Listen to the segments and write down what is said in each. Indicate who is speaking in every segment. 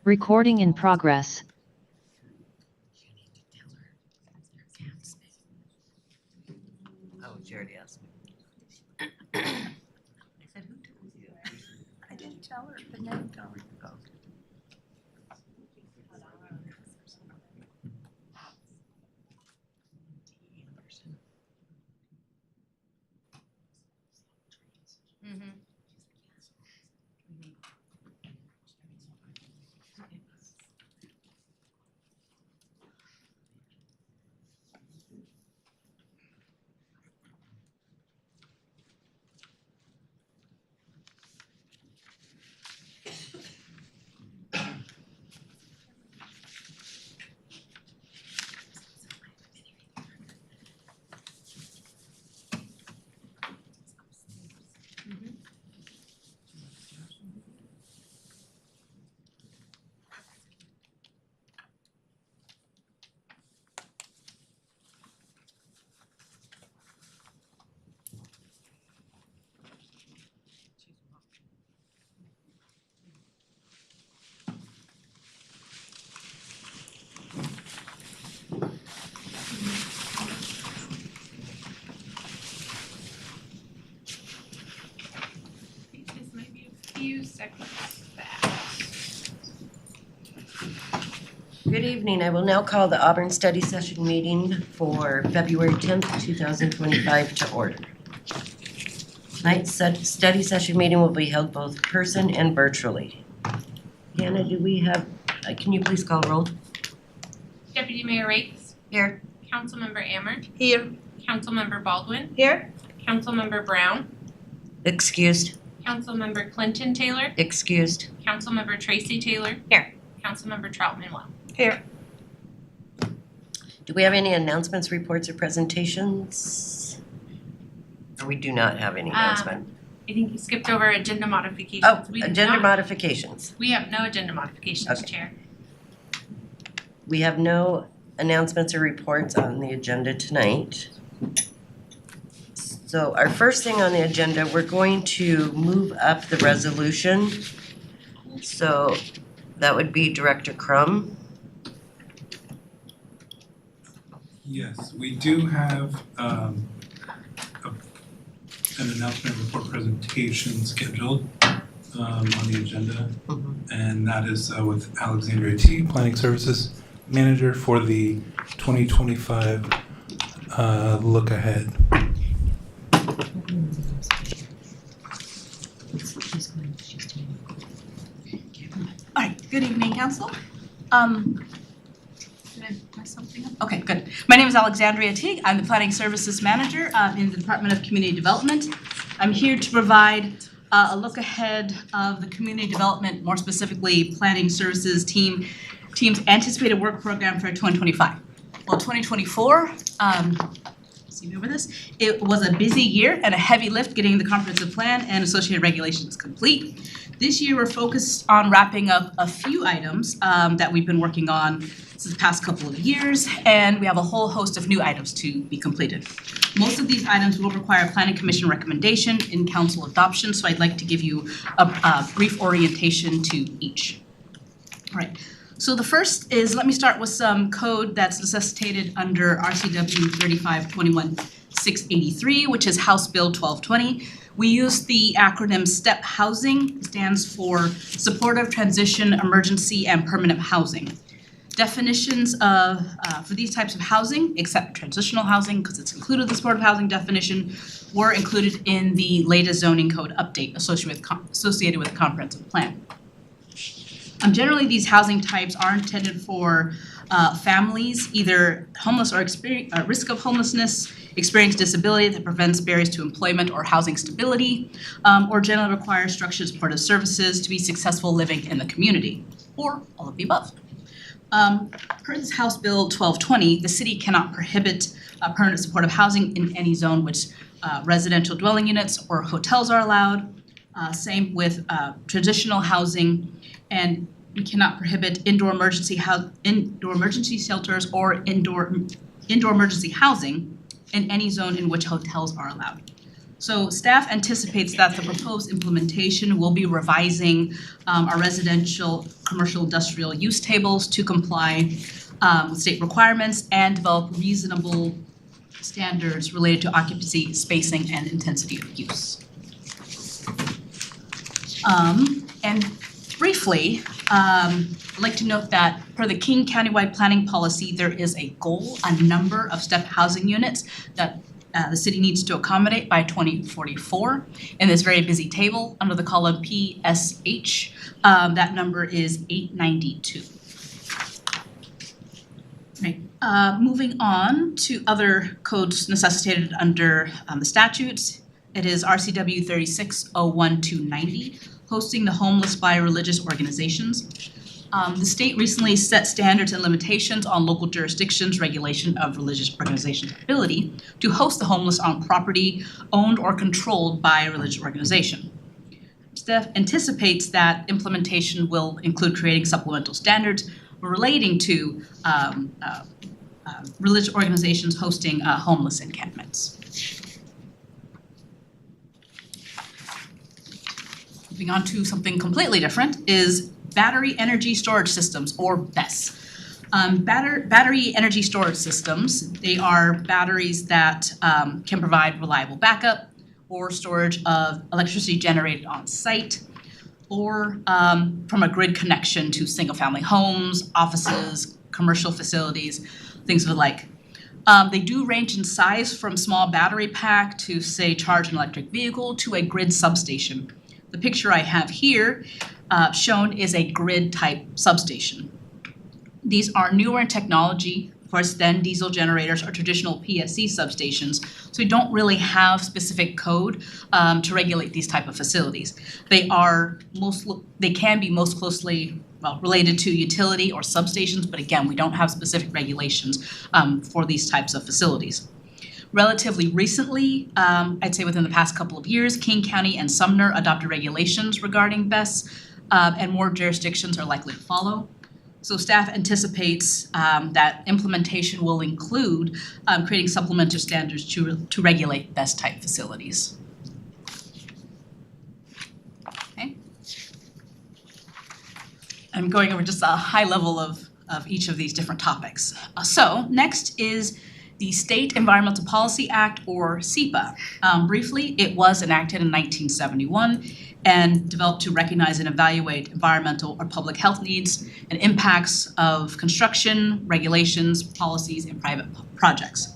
Speaker 1: Recording in progress.
Speaker 2: Oh, she already asked me.
Speaker 3: I said, who told you? I didn't tell her, but now you tell her. Oh.
Speaker 4: This might be a few seconds back.
Speaker 2: Good evening. I will now call the Auburn study session meeting for February 10th, 2025 to order. Tonight's study session meeting will be held both person and virtually. Hannah, do we have, can you please call roll?
Speaker 4: Deputy Mayor Rakes,
Speaker 2: Here.
Speaker 4: Councilmember Ammer,
Speaker 3: Here.
Speaker 4: Councilmember Baldwin,
Speaker 3: Here.
Speaker 4: Councilmember Brown,
Speaker 2: Excused.
Speaker 4: Councilmember Clinton Taylor,
Speaker 2: Excused.
Speaker 4: Councilmember Tracy Taylor.
Speaker 3: Here.
Speaker 4: Councilmember Troutman Well.
Speaker 3: Here.
Speaker 2: Do we have any announcements, reports, or presentations? Or we do not have any announcement.
Speaker 4: I think you skipped over agenda modifications.
Speaker 2: Oh,
Speaker 4: We do
Speaker 2: agenda
Speaker 4: not-
Speaker 2: modifications.
Speaker 4: We have no agenda modifications,
Speaker 2: Okay.
Speaker 4: Chair.
Speaker 2: We have no announcements or reports on the agenda tonight. So our first thing on the agenda, we're going to move up the resolution. So that would be Director Crum.
Speaker 5: Yes, we do have an announcement report presentation scheduled on the agenda. And that is with Alexandria T, Planning Services Manager for the 2025 look ahead.
Speaker 3: All right, good evening, council. Did I mess something up? Okay, good. My name is Alexandria Teague. I'm the Planning Services Manager in the Department of Community Development. I'm here to provide a look ahead of the community development, more specifically Planning Services team's anticipated work program for 2025. Well, 2024, see me over this, it was a busy year and a heavy lift getting the comprehensive plan and associated regulations complete. This year, we're focused on wrapping up a few items that we've been working on since the past couple of years, and we have a whole host of new items to be completed. Most of these items will require Planning Commission recommendation in council adoption, so I'd like to give you a brief orientation to each. All right. So the first is, let me start with some code that's necessitated under RCW 3521-683, which is House Bill 1220. We use the acronym STEP Housing, it stands for Supportive Transition, Emergency, and Permanent Housing. Definitions of, for these types of housing, except transitional housing, because it's included in the supportive housing definition, were included in the latest zoning code update associated with the comprehensive plan. Generally, these housing types are intended for families, either homeless or at risk of homelessness, experience disability that prevents barriers to employment or housing stability, or generally require structured supportive services to be successful living in the community, or all of the above. Per this House Bill 1220, the city cannot prohibit permanent supportive housing in any zone which residential dwelling units or hotels are allowed. Same with traditional housing, and we cannot prohibit indoor emergency shelters or indoor emergency housing in any zone in which hotels are allowed. So staff anticipates that the proposed implementation will be revising our residential, commercial, industrial use tables to comply with state requirements and develop reasonable standards related to occupancy, spacing, and intensity of use. And briefly, I'd like to note that per the King Countywide Planning Policy, there is a goal, a number of step housing units that the city needs to accommodate by 2044. In this very busy table, under the column PSH, that number is 892. Right. Moving on to other codes necessitated under the statutes, it is RCW 3601-290, hosting the homeless by religious organizations. The state recently set standards and limitations on local jurisdictions' regulation of religious organizations' ability to host the homeless on property owned or controlled by a religious organization. Staff anticipates that implementation will include creating supplemental standards relating to religious organizations hosting homeless encampments. Moving on to something completely different is battery energy storage systems, or BESS. Battery energy storage systems, they are batteries that can provide reliable backup or storage of electricity generated on site, or from a grid connection to single-family homes, offices, commercial facilities, things of the like. They do range in size from small battery pack to, say, charge an electric vehicle to a grid substation. The picture I have here shown is a grid-type substation. These are newer in technology, of course, than diesel generators or traditional PSC substations, so we don't really have specific code to regulate these type of facilities. They can be most closely related to utility or substations, but again, we don't have specific regulations for these types of facilities. Relatively recently, I'd say within the past couple of years, King County and Sumner adopted regulations regarding BESS, and more jurisdictions are likely to follow. So staff anticipates that implementation will include creating supplemental standards to regulate BESS type facilities. Okay. I'm going over just a high level of each of these different topics. So next is the State Environmental Policy Act, or SEPA. Briefly, it was enacted in 1971 and developed to recognize and evaluate environmental or public health needs and impacts of construction, regulations, policies, and private projects.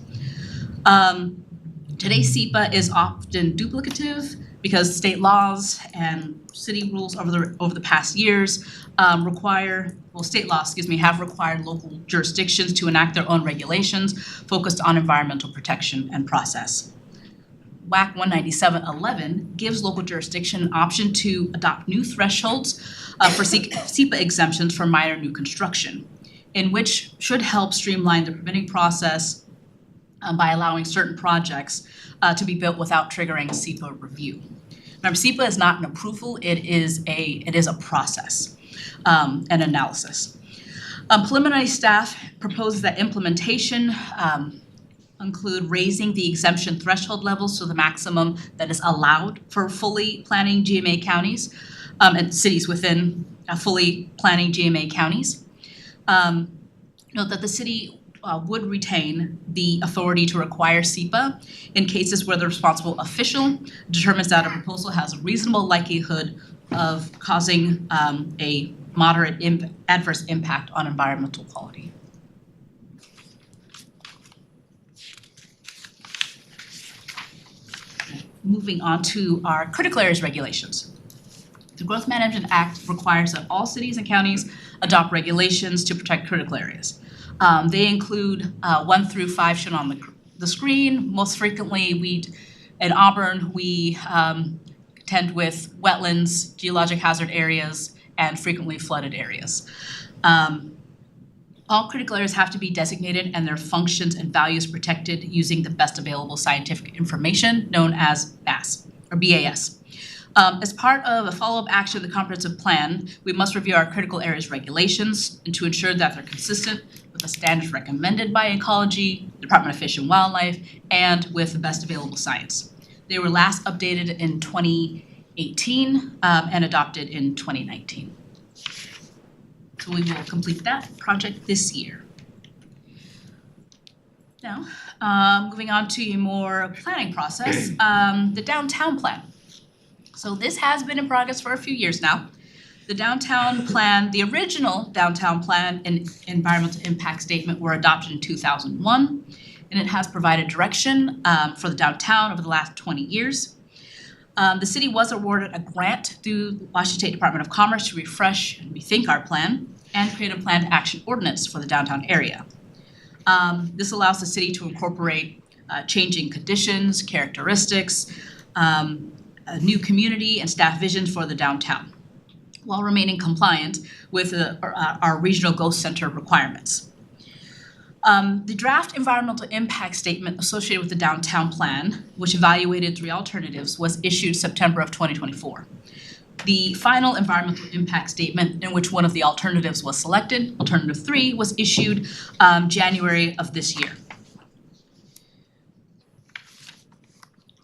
Speaker 3: Today, SEPA is often duplicative because state laws and city rules over the past years have required local jurisdictions to enact their own regulations focused on environmental protection and process. WAC 19711 gives local jurisdiction an option to adopt new thresholds for SEPA exemptions for minor new construction, in which should help streamline the permitting process by allowing certain projects to be built without triggering a SEPA review. Remember, SEPA is not an approval, it is a process and analysis. Preliminary staff proposes that implementation include raising the exemption threshold levels to the maximum that is allowed for fully planning GMA counties and cities within fully planning GMA counties. Note that the city would retain the authority to require SEPA in cases where the responsible official determines that a proposal has a reasonable likelihood of causing a moderate adverse impact on environmental quality. Moving on to our critical areas regulations. The Growth Management Act requires that all cities and counties adopt regulations to protect critical areas. They include 1 through 5 shown on the screen. Most frequently, in Auburn, we contend with wetlands, geologic hazard areas, and frequently flooded areas. All critical areas have to be designated and their functions and values protected using the best available scientific information, known as BAS, or BAS. As part of a follow-up action of the comprehensive plan, we must review our critical areas regulations and to ensure that they're consistent with the standards recommended by Ecology, Department of Fish and Wildlife, and with the best available science. They were last updated in 2018 and adopted in 2019. So we will complete that project this year. Now, moving on to a more planning process, the downtown plan. So this has been in progress for a few years now. The downtown plan, the original downtown plan and environmental impact statement were adopted in 2001, and it has provided direction for the downtown over the last 20 years. The city was awarded a grant through the Washington State Department of Commerce to refresh and rethink our plan and create a planned action ordinance for the downtown area. This allows the city to incorporate changing conditions, characteristics, a new community and staff visions for the downtown, while remaining compliant with our regional growth center requirements. The draft environmental impact statement associated with the downtown plan, which evaluated 3 alternatives, was issued September of 2024. The final environmental impact statement, in which one of the alternatives was selected, alternative 3, was issued January of this year.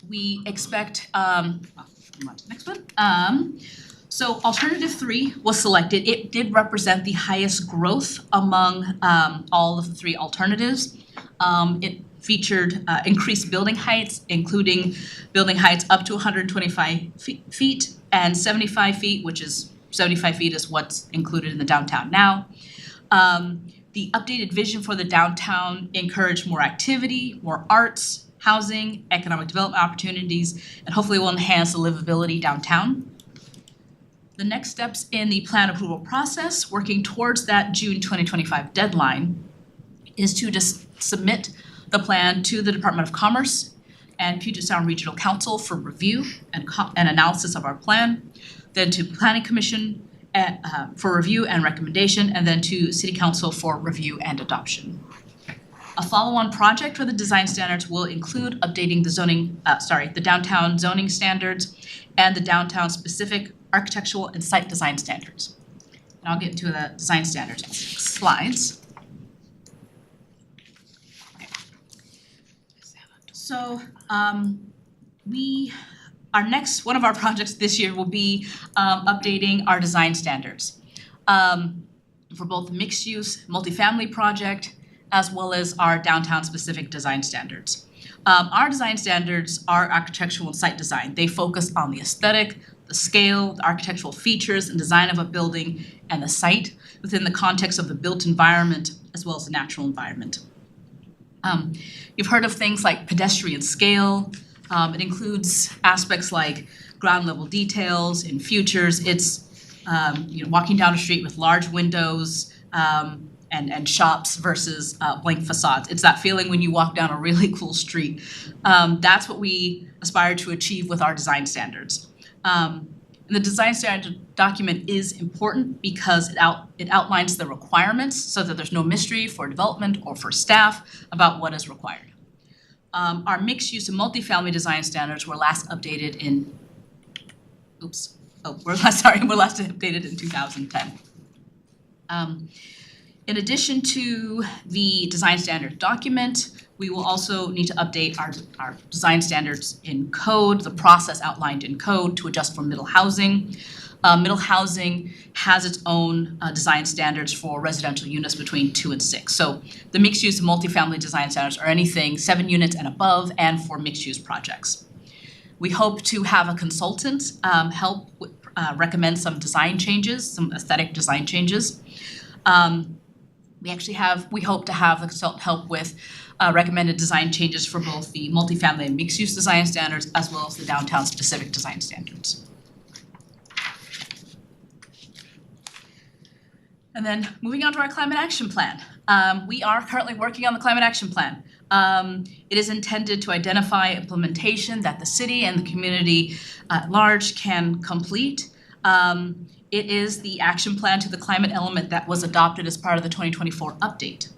Speaker 3: We expect, next one. So alternative 3 was selected. It did represent the highest growth among all of the 3 alternatives. It featured increased building heights, including building heights up to 125 feet and 75 feet, which is 75 feet is what's included in the downtown now. The updated vision for the downtown encouraged more activity, more arts, housing, economic development opportunities, and hopefully will enhance the livability downtown. The next steps in the plan approval process, working towards that June 2025 deadline, is to just submit the plan to the Department of Commerce and Puget Sound Regional Council for review and analysis of our plan, then to Planning Commission for review and recommendation, and then to City Council for review and adoption. A follow-on project for the design standards will include updating the downtown zoning standards and the downtown specific architectural and site design standards. And I'll get into the design standards in slides. Okay. So one of our projects this year will be updating our design standards for both mixed-use, multifamily project, as well as our downtown-specific design standards. Our design standards are architectural and site design. They focus on the aesthetic, the scale, the architectural features and design of a building and the site within the context of the built environment as well as the natural environment. You've heard of things like pedestrian scale. It includes aspects like ground level details and futures. It's walking down a street with large windows and shops versus blank facades. It's that feeling when you walk down a really cool street. That's what we aspire to achieve with our design standards. And the design standard document is important because it outlines the requirements so that there's no mystery for development or for staff about what is required. Our mixed use and multifamily design standards were last updated in, we're last updated in 2010. In addition to the design standard document, we will also need to update our design standards in code, the process outlined in code to adjust for middle housing. Middle housing has its own design standards for residential units between 2 and 6. So the mixed use and multifamily design standards are anything 7 units and above and for mixed use projects. We hope to have a consultant help recommend some design changes, some aesthetic design changes. We hope to have the consultant help with recommended design changes for both the multifamily and mixed-use design standards as well as the downtown-specific design standards. And then moving on to our climate action plan. We are currently working on the climate action plan. It is intended to identify implementation that the city and the community at large can complete. It is the action plan to the climate element that was adopted as part of the 2024 update.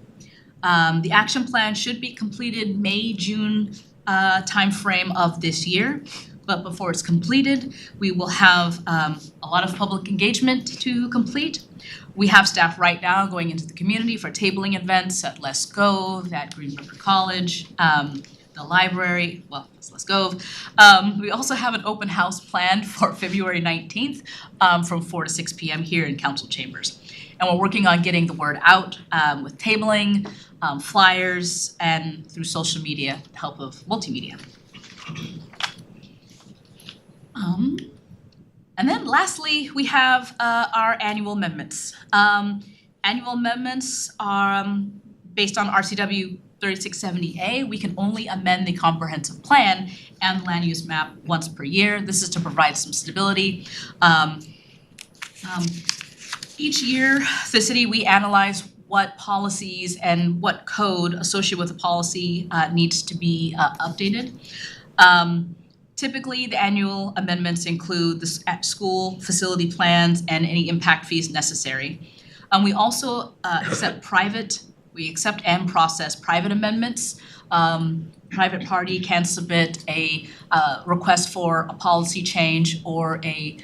Speaker 3: The action plan should be completed May-June timeframe of this year, but before it's completed, we will have a lot of public engagement to complete. We have staff right now going into the community for tabling events at Let's Go, at Green River College, the library, well, let's go. We also have an open house planned for February 19th from 4 to 6 p.m. here in council chambers. And we're working on getting the word out with tabling, flyers, and through social media, with the help of multimedia. And then lastly, we have our annual amendments. Annual amendments are based on RCW 3670A. We can only amend the comprehensive plan and land use map once per year. This is to provide some stability. Each year, the city, we analyze what policies and what code associated with the policy needs to be updated. Typically, the annual amendments include the school facility plans and any impact fees necessary. We also we accept and process private amendments. Private party can submit a request for a policy change or a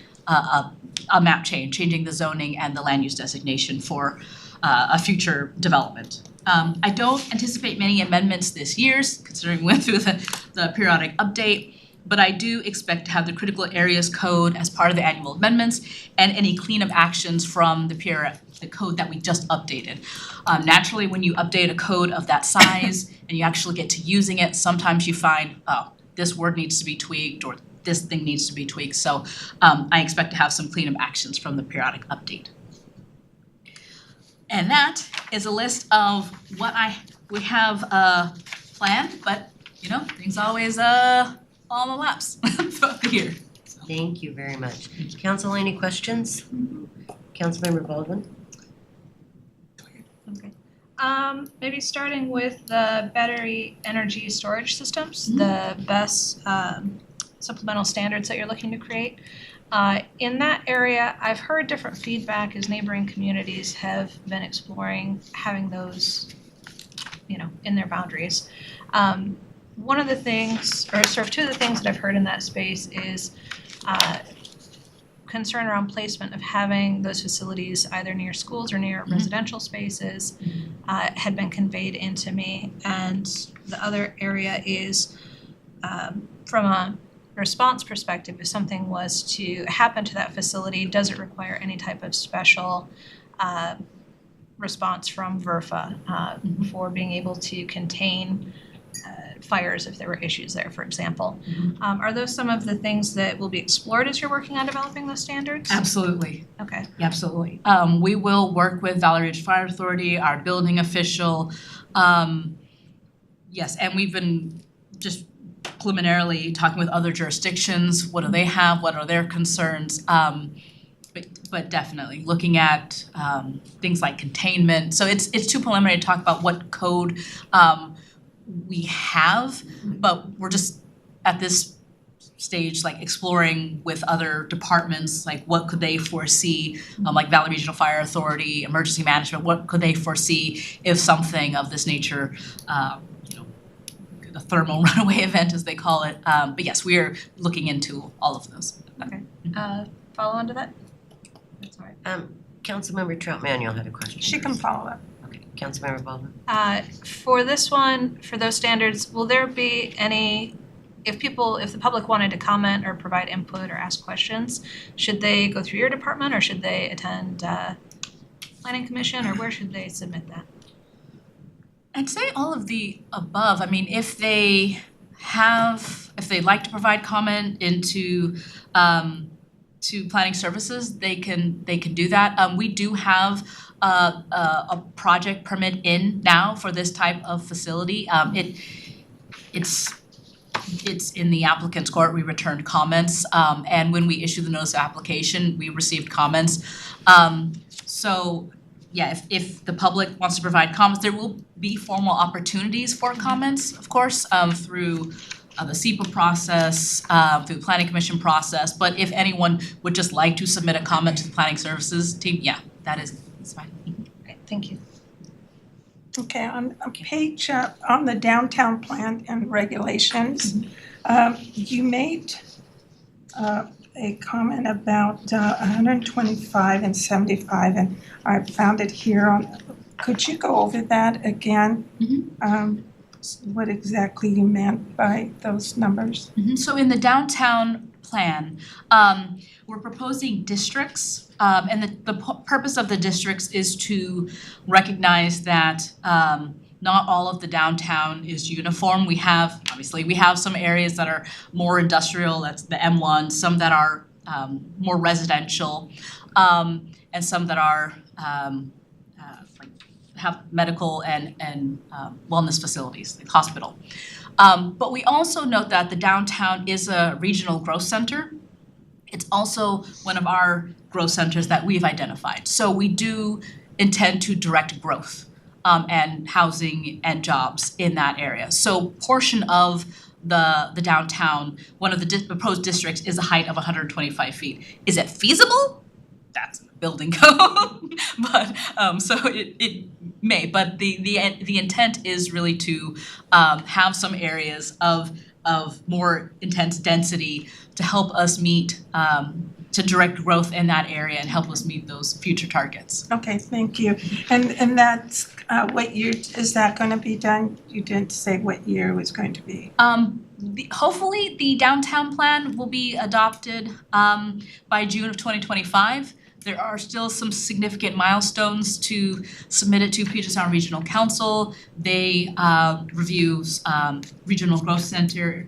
Speaker 3: map change, changing the zoning and the land use designation for a future development. I don't anticipate many amendments this year, considering we went through the periodic update, but I do expect to have the critical areas code as part of the annual amendments and any cleanup actions from the code that we just updated. Naturally, when you update a code of that size and you actually get to using it, sometimes you find, oh, this word needs to be tweaked or this thing needs to be tweaked. So I expect to have some cleanup actions from the periodic update. And that is a list of what we have planned, but you know, things always fall in the laps throughout the year. So.
Speaker 2: Thank you very much. Council, any questions? Councilmember Baldwin?
Speaker 6: Okay. Maybe starting with the battery energy storage systems, the BESS supplemental standards that you're looking to create. In that area, I've heard different feedback as neighboring communities have been exploring having those, you know, in their boundaries. One of the things, or sort of two of the things that I've heard in that space is concern around placement of having those facilities either near schools or near residential spaces had been conveyed into me. And the other area is from a response perspective, if something was to happen to that facility, does it require any type of special response from VRFA for being able to contain fires if there were issues there, for example. Are those some of the things that will be explored as you're working on developing those standards?
Speaker 3: Absolutely.
Speaker 6: Okay.
Speaker 3: Absolutely. We will work with Valley Ridge Fire Authority, our building official. Yes, and we've been just preliminarily talking with other jurisdictions. What do they have? What are their concerns? But definitely looking at things like containment. So it's too preliminary to talk about what code we have, but we're just at this stage like exploring with other departments, like what could they foresee, like Valley Regional Fire Authority, emergency management, what could they foresee if something of this nature, you know, a thermal runaway event as they call it. But yes, we are looking into all of those.
Speaker 6: Okay. Follow on to that? That's all right.
Speaker 2: Councilmember Trout Manuel had a question.
Speaker 7: She can follow up.
Speaker 2: Okay, Councilmember Baldwin.
Speaker 6: For this one, for those standards, will there be any, if the public wanted to comment or provide input or ask questions, should they go through your department or should they attend Planning Commission, or where should they submit that?
Speaker 3: I'd say all of the above. I mean, if they'd like to provide comment into to planning services, they can do that. We do have a project permit in now for this type of facility. It's in the applicant's court. We returned comments, and when we issued the notice of application, we received comments. So yeah, if the public wants to provide comments, there will be formal opportunities for comments, of course, through the SEPA process, through the Planning Commission process. But if anyone would just like to submit a comment to the Planning Services team, yeah, it's fine.
Speaker 6: Okay, thank you.
Speaker 7: Okay, on page, on the downtown plan and regulations, you made a comment about 125 and 75, and I found it here on, could you go over that again? what exactly you meant by those numbers?
Speaker 3: So in the downtown plan, we're proposing districts, and the purpose of the districts is to recognize that not all of the downtown is uniform. We have some areas that are more industrial, that's the M1, some that are more residential, and some that are have medical and wellness facilities, like hospital. But we also note that the downtown is a regional growth center. It's also one of our growth centers that we've identified. So we do intend to direct growth and housing and jobs in that area. So portion of the downtown, one of the proposed districts is a height of 125 feet. Is it feasible? That's in the building code. But so it may, but the intent is really to have some areas of more intense density to help us meet to direct growth in that area and help us meet those future targets.
Speaker 7: Okay, thank you. And that's what year is that going to be done? You didn't say what year it was going to be.
Speaker 3: Hopefully the downtown plan will be adopted by June of 2025. There are still some significant milestones to submit it to Puget Sound Regional Council. They review regional growth center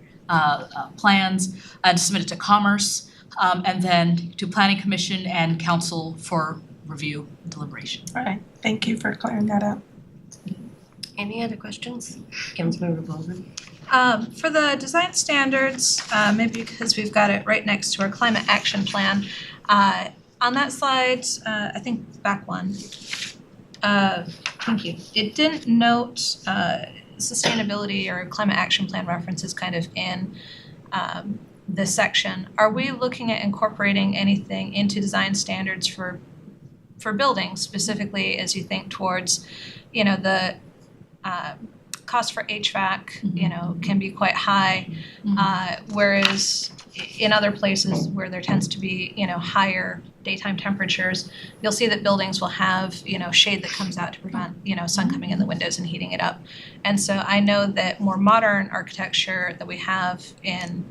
Speaker 3: plans and submit it to Commerce, and then to Planning Commission and Council for review and deliberation.
Speaker 7: All right, thank you for clearing that up.
Speaker 2: Any other questions? Councilmember Baldwin?
Speaker 6: For the design standards, maybe because we've got it right next to our climate action plan, on that slide, I think back one, thank you. It didn't note sustainability or climate action plan references kind of in this section. Are we looking at incorporating anything into design standards for buildings, specifically as you think towards, the cost for HVAC, can be quite high, whereas in other places where there tends to be, higher daytime temperatures, you'll see that buildings will have, shade that comes out to prevent, sun coming in the windows and heating it up. And so I know that more modern architecture that we have in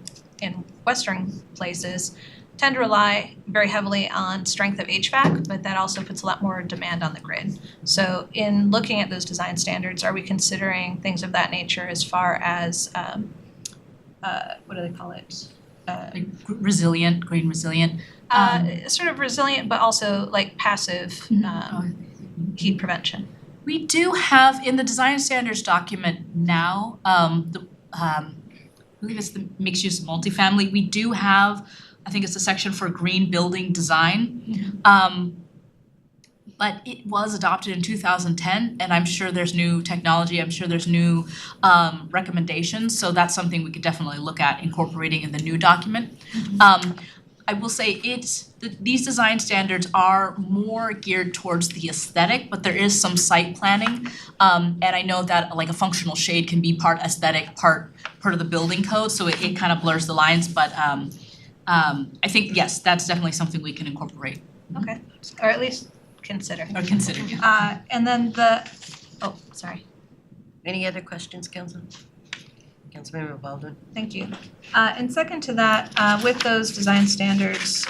Speaker 6: Western places tend to rely very heavily on strength of HVAC, but that also puts a lot more demand on the grid. So in looking at those design standards, are we considering things of that nature as far as, what do they call it?
Speaker 3: Resilient, green resilient.
Speaker 6: Sort of resilient, but also like passive heat prevention.
Speaker 3: We do have in the design standards document now, I believe it's the mixed use multifamily. We do have, I think it's a section for green building design. But it was adopted in 2010, and I'm sure there's new technology, I'm sure there's new recommendations, so that's something we could definitely look at incorporating in the new document. I will say these design standards are more geared towards the aesthetic, but there is some site planning, and I know that like a functional shade can be part aesthetic, part of the building code, so it kind of blurs the lines, but I think, yes, that's definitely something we can incorporate.
Speaker 6: Okay, or at least consider.
Speaker 3: Or consider, yeah.
Speaker 6: And then sorry.
Speaker 2: Any other questions, Councilmember Baldwin?
Speaker 6: Thank you. And second to that, with those design standards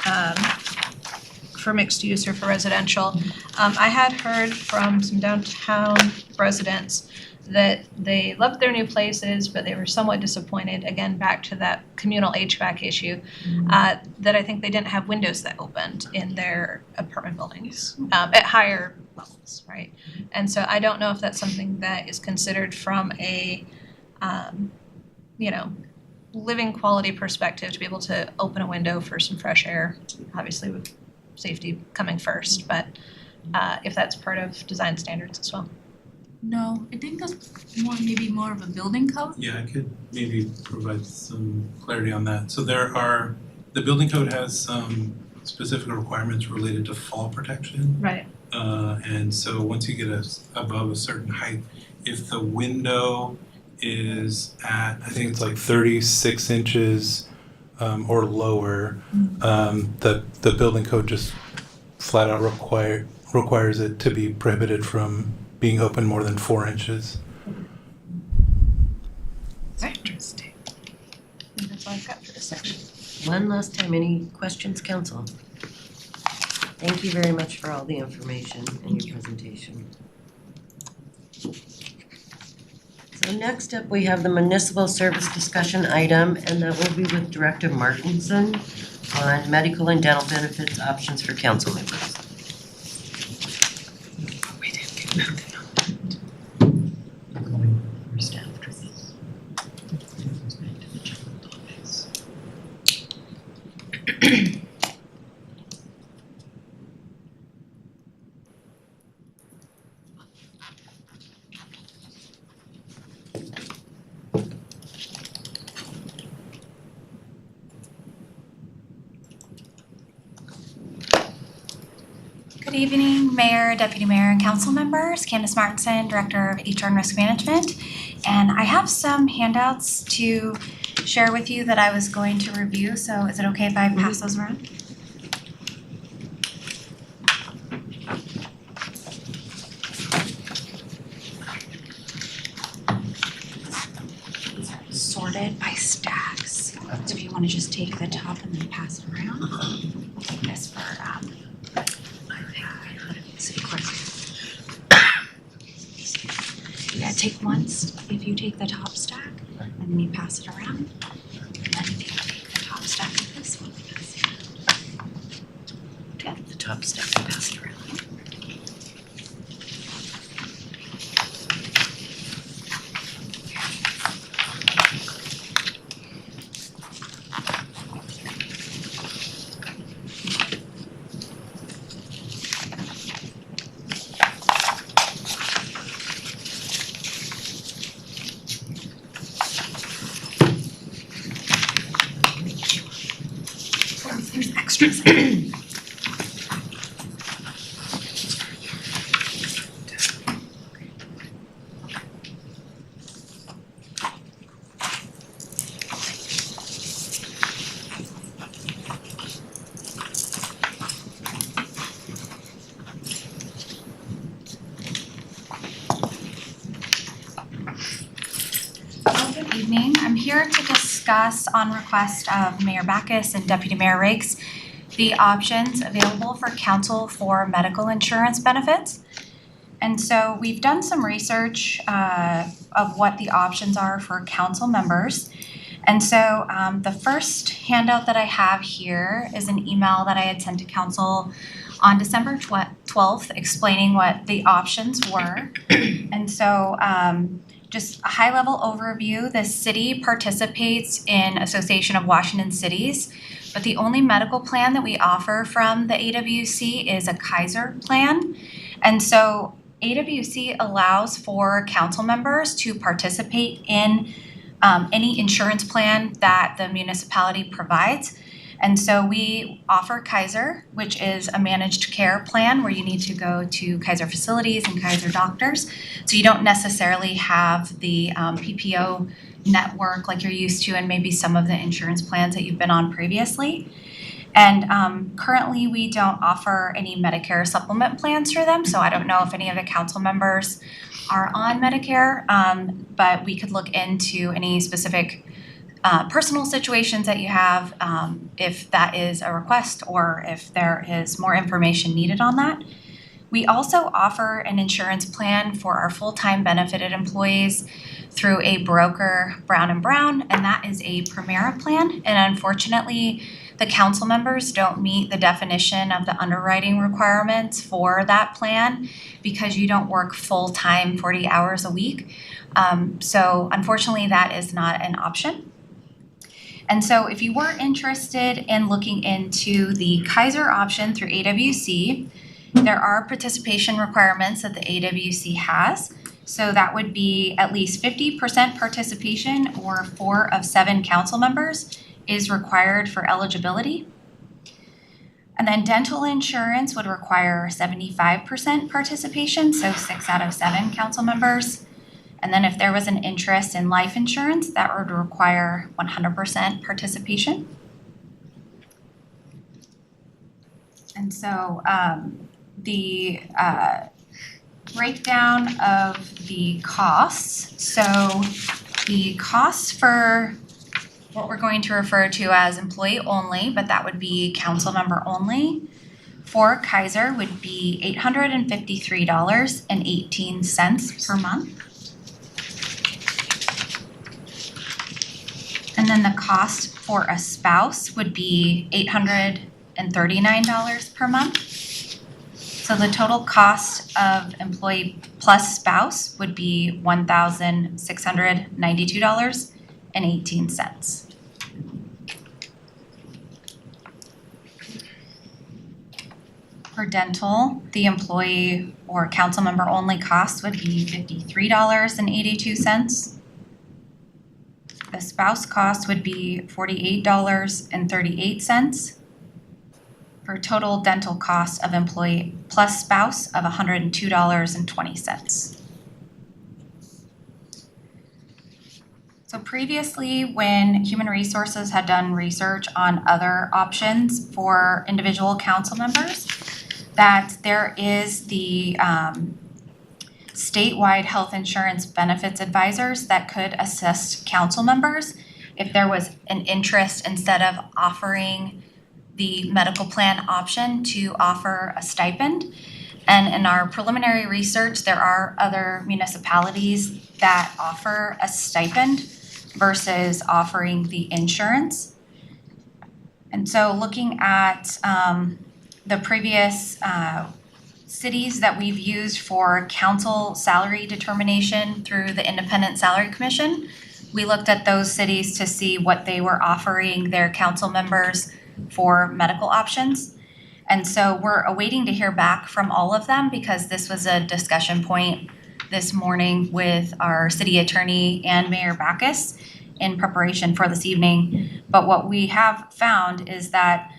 Speaker 6: for mixed use or for residential, I had heard from some downtown residents that they loved their new places, but they were somewhat disappointed, again, back to that communal HVAC issue, that I think they didn't have windows that opened in their apartment buildings at higher levels, right? And so I don't know if that's something that is considered from a, living quality perspective to be able to open a window for some fresh air, obviously with safety coming first, but if that's part of design standards as well.
Speaker 3: No, I think that's maybe more of a building code.
Speaker 5: Yeah, I could maybe provide some clarity on that. So the building code has some specific requirements related to fall protection.
Speaker 6: Right.
Speaker 5: And so once you get above a certain height, if the window is at, I think it's like 36 inches or lower, the building code just flat out requires it to be prohibited from being open more than 4 inches.
Speaker 6: all I've got for this section.
Speaker 2: One last time, any questions, council? Thank you very much for all the information and your presentation. So next up, we have the municipal service discussion item, and that will be with Director Martinson on medical and dental benefits options for council members.
Speaker 8: Good evening, Mayor, Deputy Mayor, and Council members. Candace Martinson, Director of HR and Risk Management. And I have some handouts to share with you that I was going to review, so is it okay if I pass those around? Sorted by stacks. So if you want to just take the top and then pass it around. I'll take this for city clerk. Yeah, take one, if you take the top stack, and then you pass it around. And then if you take the top stack of this one, pass it around.
Speaker 2: Take the top step and pass it around.
Speaker 8: There's extras. Good evening. I'm here to discuss on request of Mayor Backus and Deputy Mayor Riggs the options available for council for medical insurance benefits. And so we've done some research of what the options are for council members. And so the first handout that I have here is an email that I had sent to council on December 12th explaining what the options were. And so just a high-level overview, the city participates in Association of Washington Cities, but the only medical plan that we offer from the AWC is a Kaiser plan. And so AWC allows for council members to participate in any insurance plan that the municipality provides. And so we offer Kaiser, which is a managed care plan where you need to go to Kaiser facilities and Kaiser doctors. So you don't necessarily have the PPO network like you're used to and maybe some of the insurance plans that you've been on previously. And currently we don't offer any Medicare supplement plans for them. So I don't know if any of the council members are on Medicare, but we could look into any specific personal situations that you have, if that is a request or if there is more information needed on that. We also offer an insurance plan for our full-time benefited employees through a broker, Brown & Brown, and that is a Primera plan. And unfortunately, the council members don't meet the definition of the underwriting requirements for that plan because you don't work full-time 40 hours a week. So unfortunately, that is not an option. And so if you were interested in looking into the Kaiser option through AWC, there are participation requirements that the AWC has. So that would be at least 50% participation or 4 of 7 council members is required for eligibility. And then dental insurance would require 75% participation, so 6 out of 7 council members. And then if there was an interest in life insurance, that would require 100% participation. And so the breakdown of the costs. So the costs for what we're going to refer to as employee only, but that would be council member only, for Kaiser would be $853.18 per month. And then the cost for a spouse would be $839 per month. So the total cost of employee plus spouse would be $1,692.18. For dental, the employee or council member only cost would be $53.82. The spouse cost would be $48.38. For a total dental cost of employee plus spouse of $102.20. So previously, when Human Resources had done research on other options for individual council members, that there is the statewide health insurance benefits advisors that could assist council members if there was an interest, instead of offering the medical plan option, to offer a stipend. And in our preliminary research, there are other municipalities that offer a stipend versus offering the insurance. And so looking at the previous cities that we've used for council salary determination through the Independent Salary Commission, we looked at those cities to see what they were offering their council members for medical options. And so we're awaiting to hear back from all of them, because this was a discussion point this morning with our city attorney and Mayor Backus in preparation for this evening. But what we have found is that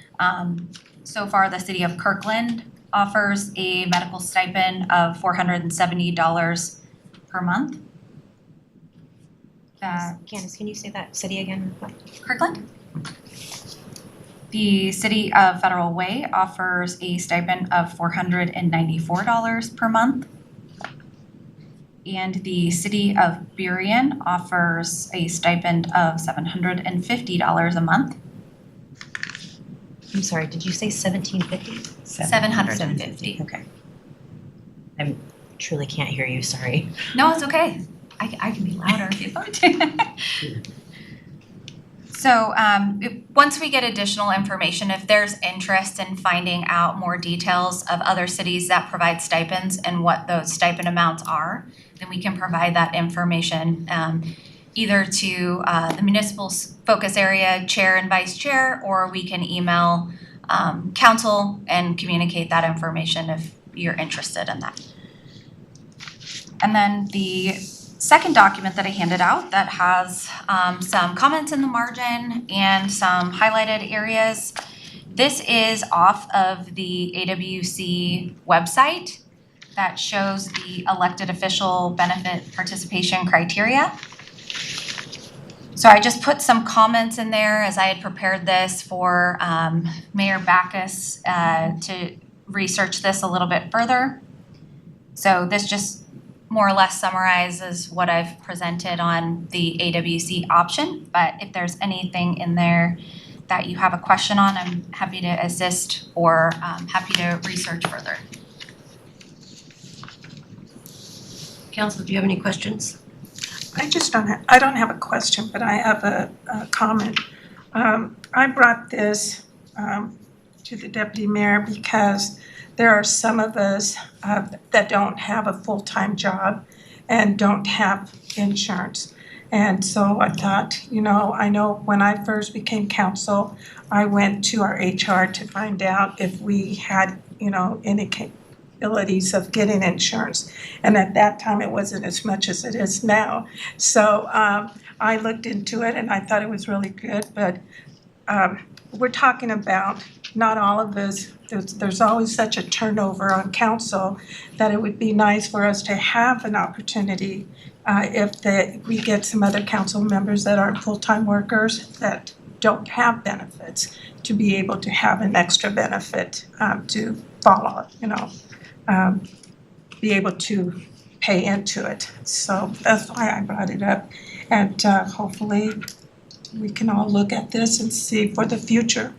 Speaker 8: so far the city of Kirkland offers a medical stipend of $470 per month.
Speaker 9: Candace, can you say that city again?
Speaker 8: Kirkland? The city of Federal Way offers a stipend of $494 per month. And the city of Burien offers a stipend of $750 a month.
Speaker 9: I'm sorry, did you say 1750?
Speaker 8: 750.
Speaker 9: Okay. I truly can't hear you, sorry.
Speaker 8: No, it's okay. I can be louder if you'd like to. So once we get additional information, if there's interest in finding out more details of other cities that provide stipends and what those stipend amounts are, then we can provide that information either to the municipal focus area chair and vice chair, or we can email council and communicate that information if you're interested in that. And then the second document that I handed out that has some comments in the margin and some highlighted areas. This is off of the AWC website that shows the elected official benefit participation criteria. So I just put some comments in there as I had prepared this for Mayor Backus to research this a little bit further. So this just more or less summarizes what I've presented on the AWC option, but if there's anything in there that you have a question on, I'm happy to assist or happy to research further.
Speaker 2: Council, do you have any questions?
Speaker 7: I don't have a question, but I have a comment. I brought this to the deputy mayor because there are some of us that don't have a full-time job and don't have insurance. And so I thought, I know when I first became council, I went to our HR to find out if we had, any capabilities of getting insurance. And at that time, it wasn't as much as it is now. So I looked into it and I thought it was really good, but we're talking about not all of us. There's always such a turnover on council that it would be nice for us to have an opportunity if we get some other council members that aren't full-time workers that don't have benefits, to be able to have an extra benefit to follow, be able to pay into it. So that's why I brought it up, and hopefully we can all look at this and see for the future.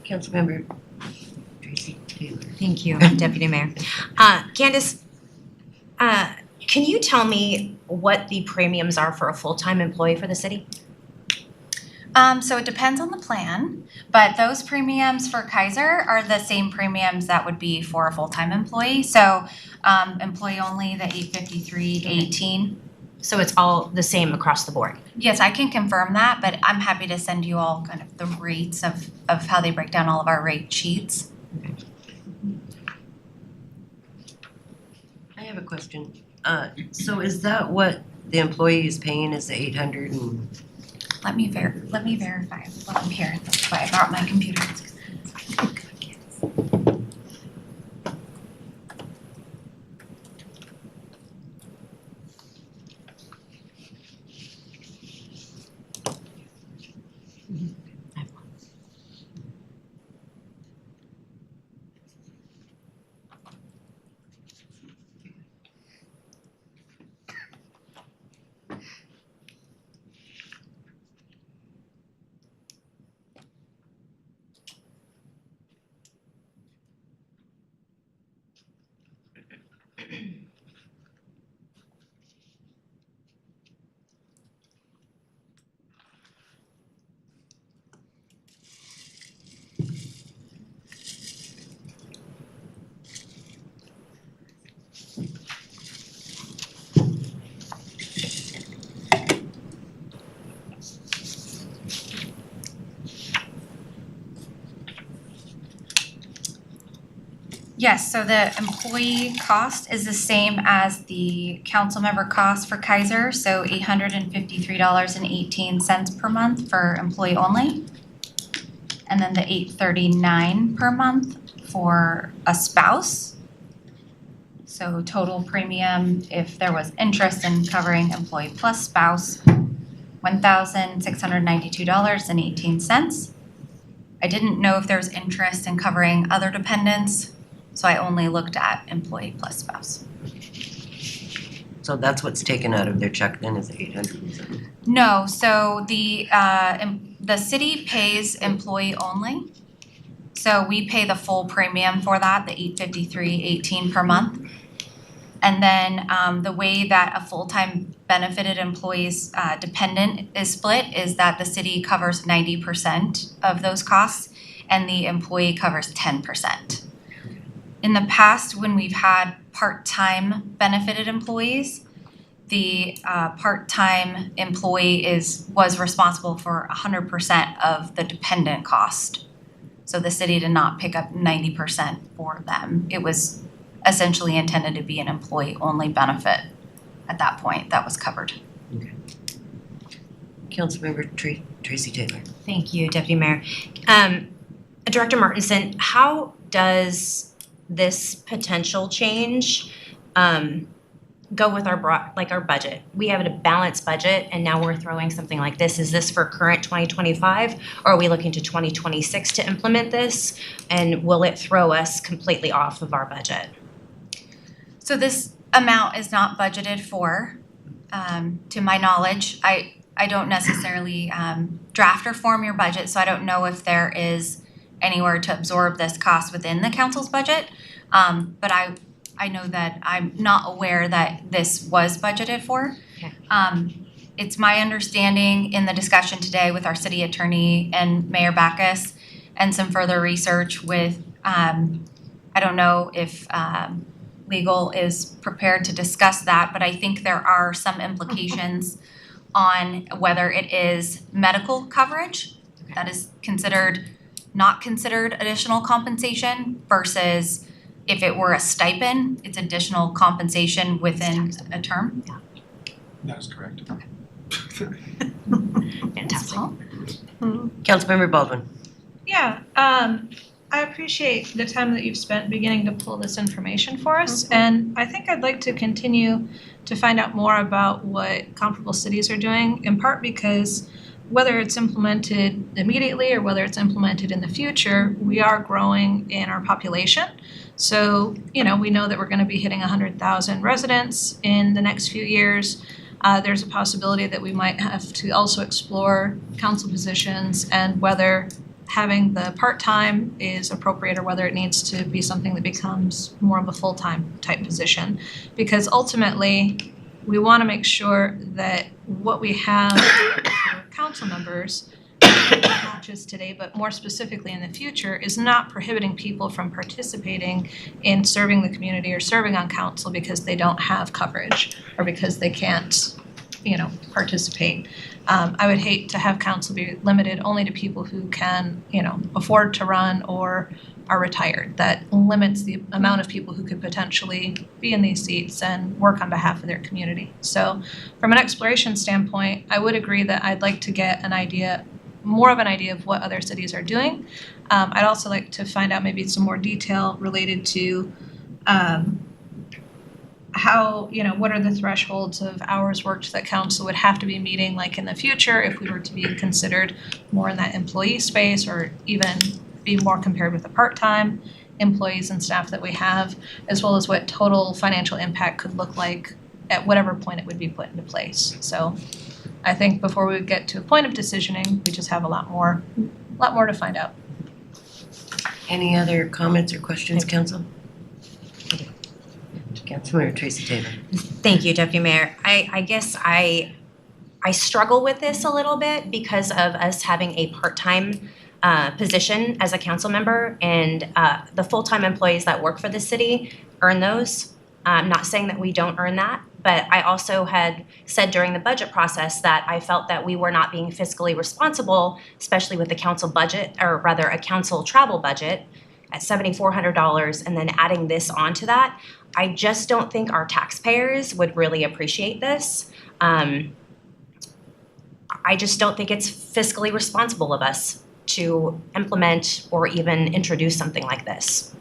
Speaker 2: Councilmember Tracy Taylor.
Speaker 9: Thank you, Deputy Mayor. Candace, can you tell me what the premiums are for a full-time employee for the city?
Speaker 8: So it depends on the plan, but those premiums for Kaiser are the same premiums that would be for a full-time employee. So employee only, the 853.18.
Speaker 9: So it's all the same across the board?
Speaker 8: Yes, I can confirm that, but I'm happy to send you all kind of the rates of how they break down all of our rate sheets.
Speaker 2: I have a question. So is that what the employee is paying, is the 800 and?
Speaker 8: Let me verify while I'm here. That's why I brought my computer. Yes, so the employee cost is the same as the council member cost for Kaiser, so $853.18 per month for employee only. And then the $839 per month for a spouse. So total premium, if there was interest in covering employee plus spouse, $1,692.18. I didn't know if there was interest in covering other dependents, so I only looked at employee plus spouse.
Speaker 2: So that's what's taken out of their check then, is 800 and something?
Speaker 8: No, so the city pays employee only. So we pay the full premium for that, the $853.18 per month. And then the way that a full-time benefited employee's dependent is split is that the city covers 90% of those costs and the employee covers 10%. In the past, when we've had part-time benefited employees, the part-time employee was responsible for 100% of the dependent cost. So the city did not pick up 90% for them. It was essentially intended to be an employee-only benefit at that point that was covered.
Speaker 2: Okay. Councilmember Tracy Taylor.
Speaker 9: Thank you, Deputy Mayor. Director Martinson, how does this potential change go with our budget? We have a balanced budget and now we're throwing something like this. Is this for current 2025 or are we looking to 2026 to implement this? And will it throw us completely off of our budget?
Speaker 8: So this amount is not budgeted for, to my knowledge. I don't necessarily draft or form your budget, so I don't know if there is anywhere to absorb this cost within the council's budget. But I know that I'm not aware that this was budgeted for.
Speaker 9: Okay.
Speaker 8: It's my understanding in the discussion today with our city attorney and Mayor Backus and some further research with, I don't know if legal is prepared to discuss that, but I think there are some implications on whether it is medical coverage that is not considered additional compensation versus if it were a stipend, it's additional compensation within a term.
Speaker 5: That is correct.
Speaker 9: Fantastic.
Speaker 2: Councilmember Baldwin.
Speaker 6: Yeah, I appreciate the time that you've spent beginning to pull this information for us. And I think I'd like to continue to find out more about what comparable cities are doing, in part because whether it's implemented immediately or whether it's implemented in the future, we are growing in our population. So, we know that we're going to be hitting 100,000 residents in the next few years. There's a possibility that we might have to also explore council positions and whether having the part-time is appropriate or whether it needs to be something that becomes more of a full-time type position. Because ultimately, we want to make sure that what we have for council members, not just today, but more specifically in the future, is not prohibiting people from participating in serving the community or serving on council because they don't have coverage or because they can't, participate. I would hate to have council be limited only to people who can, afford to run or are retired. That limits the amount of people who could potentially be in these seats and work on behalf of their community. So from an exploration standpoint, I would agree that I'd like to get more of an idea of what other cities are doing. I'd also like to find out maybe some more detail related to how, what are the thresholds of hours worked that council would have to be meeting like in the future if we were to be considered more in that employee space or even be more compared with the part-time employees and staff that we have, as well as what total financial impact could look like at whatever point it would be put into place. So I think before we get to a point of decisioning, we just have a lot more to find out.
Speaker 2: Any other comments or questions, council? Councilmember Tracy Taylor.
Speaker 9: Thank you, Deputy Mayor. I guess I struggle with this a little bit because of us having a part-time position as a council member, and the full-time employees that work for the city earn those. I'm not saying that we don't earn that, but I also had said during the budget process that I felt that we were not being fiscally responsible, especially with the council budget, or rather a council travel budget at $7,400, and then adding this onto that. I just don't think our taxpayers would really appreciate this. I just don't think it's fiscally responsible of us to implement or even introduce something like this.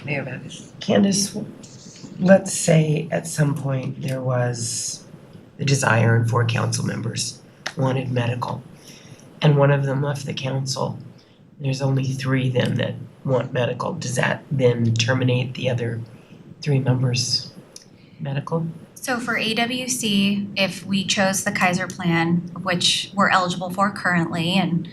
Speaker 2: Mayor Backus.
Speaker 10: Candace, let's say at some point there was the desire and 4 council members wanted medical, and one of them left the council. There's only 3 then that want medical. Does that then terminate the other 3 members' medical?
Speaker 8: So for AWC, if we chose the Kaiser plan, which we're eligible for currently, and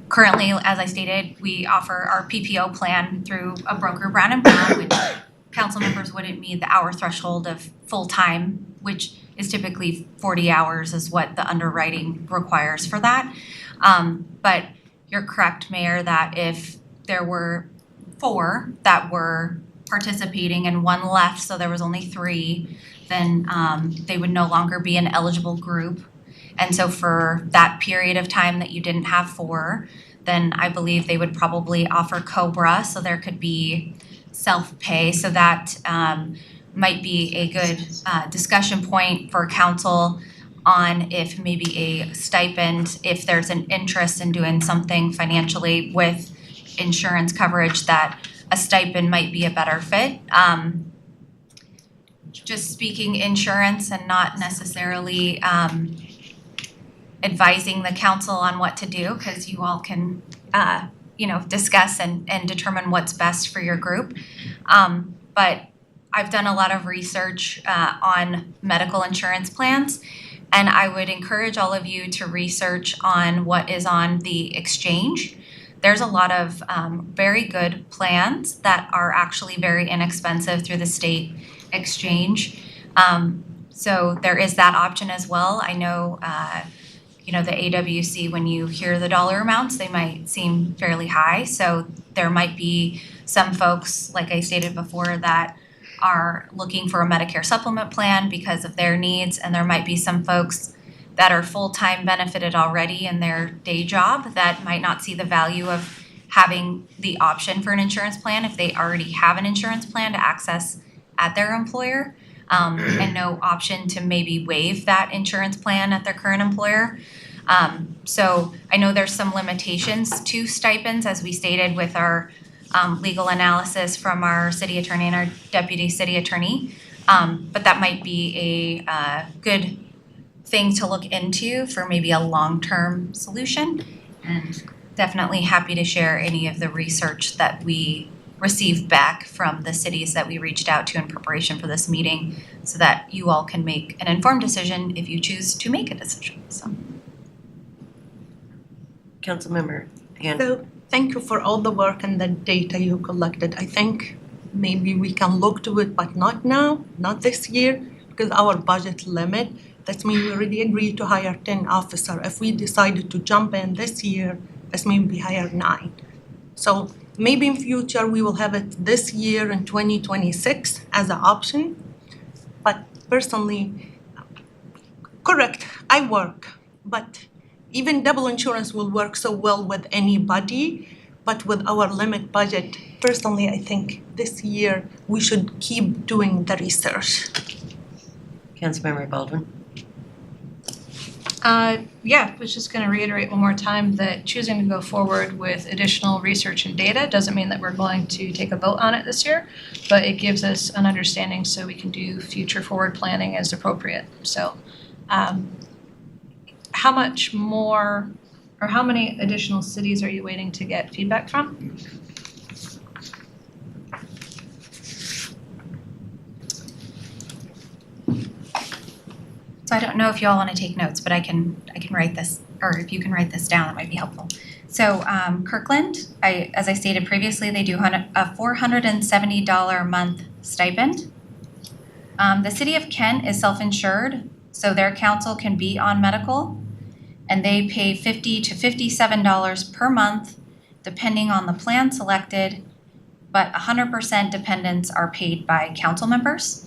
Speaker 8: currently, as I stated, we offer our PPO plan through a broker, Brown & Brown, which council members wouldn't meet the hour threshold of full-time, which is typically 40 hours is what the underwriting requires for that. But you're correct, Mayor, that if there were 4 that were participating and 1 left, so there was only 3, then they would no longer be an eligible group. And so for that period of time that you didn't have 4, then I believe they would probably offer COBRA, so there could be self-pay. So that might be a good discussion point for council on if maybe a stipend, if there's an interest in doing something financially with insurance coverage, that a stipend might be a better fit. Just speaking insurance and not necessarily advising the council on what to do, because you all can discuss and determine what's best for your group. But I've done a lot of research on medical insurance plans, and I would encourage all of you to research on what is on the exchange. There's a lot of very good plans that are actually very inexpensive through the state exchange. So there is that option as well. I know the AWC, when you hear the dollar amounts, they might seem fairly high. So there might be some folks, like I stated before, that are looking for a Medicare supplement plan because of their needs. And there might be some folks that are full-time benefited already in their day job that might not see the value of having the option for an insurance plan if they already have an insurance plan to access at their employer, and no option to maybe waive that insurance plan at their current employer. So I know there's some limitations to stipends, as we stated with our legal analysis from our city attorney and our deputy city attorney, but that might be a good thing to look into for maybe a long-term solution, and definitely happy to share any of the research that we receive back from the cities that we reached out to in preparation for this meeting so that you all can make an informed decision if you choose to make a decision, so.
Speaker 2: Councilmember Hand.
Speaker 11: So thank you for all the work and the data you collected. I think maybe we can look to it, but not now, not this year, because our budget limit, that means we already agreed to hire 10 officers. If we decided to jump in this year, that means we hire 9. So maybe in future we will have it this year in 2026 as an option. But personally, correct, I work, but even double insurance will work so well with anybody, but with our limit budget, personally, I think this year we should keep doing the research.
Speaker 2: Councilmember Baldwin.
Speaker 6: Yeah, was just gonna reiterate one more time that choosing to go forward with additional research and data doesn't mean that we're going to take a vote on it this year, but it gives us an understanding so we can do future forward planning as appropriate. So, how much more, or how many additional cities are you waiting to get feedback from?
Speaker 8: So I don't know if you all want to take notes, but I can write this, or if you can write this down, that might be helpful. So Kirkland, as I stated previously, they do a $470 a month stipend. The city of Kent is self-insured, so their council can be on medical, and they pay $50 to $57 per month, depending on the plan selected, but 100% dependents are paid by council members.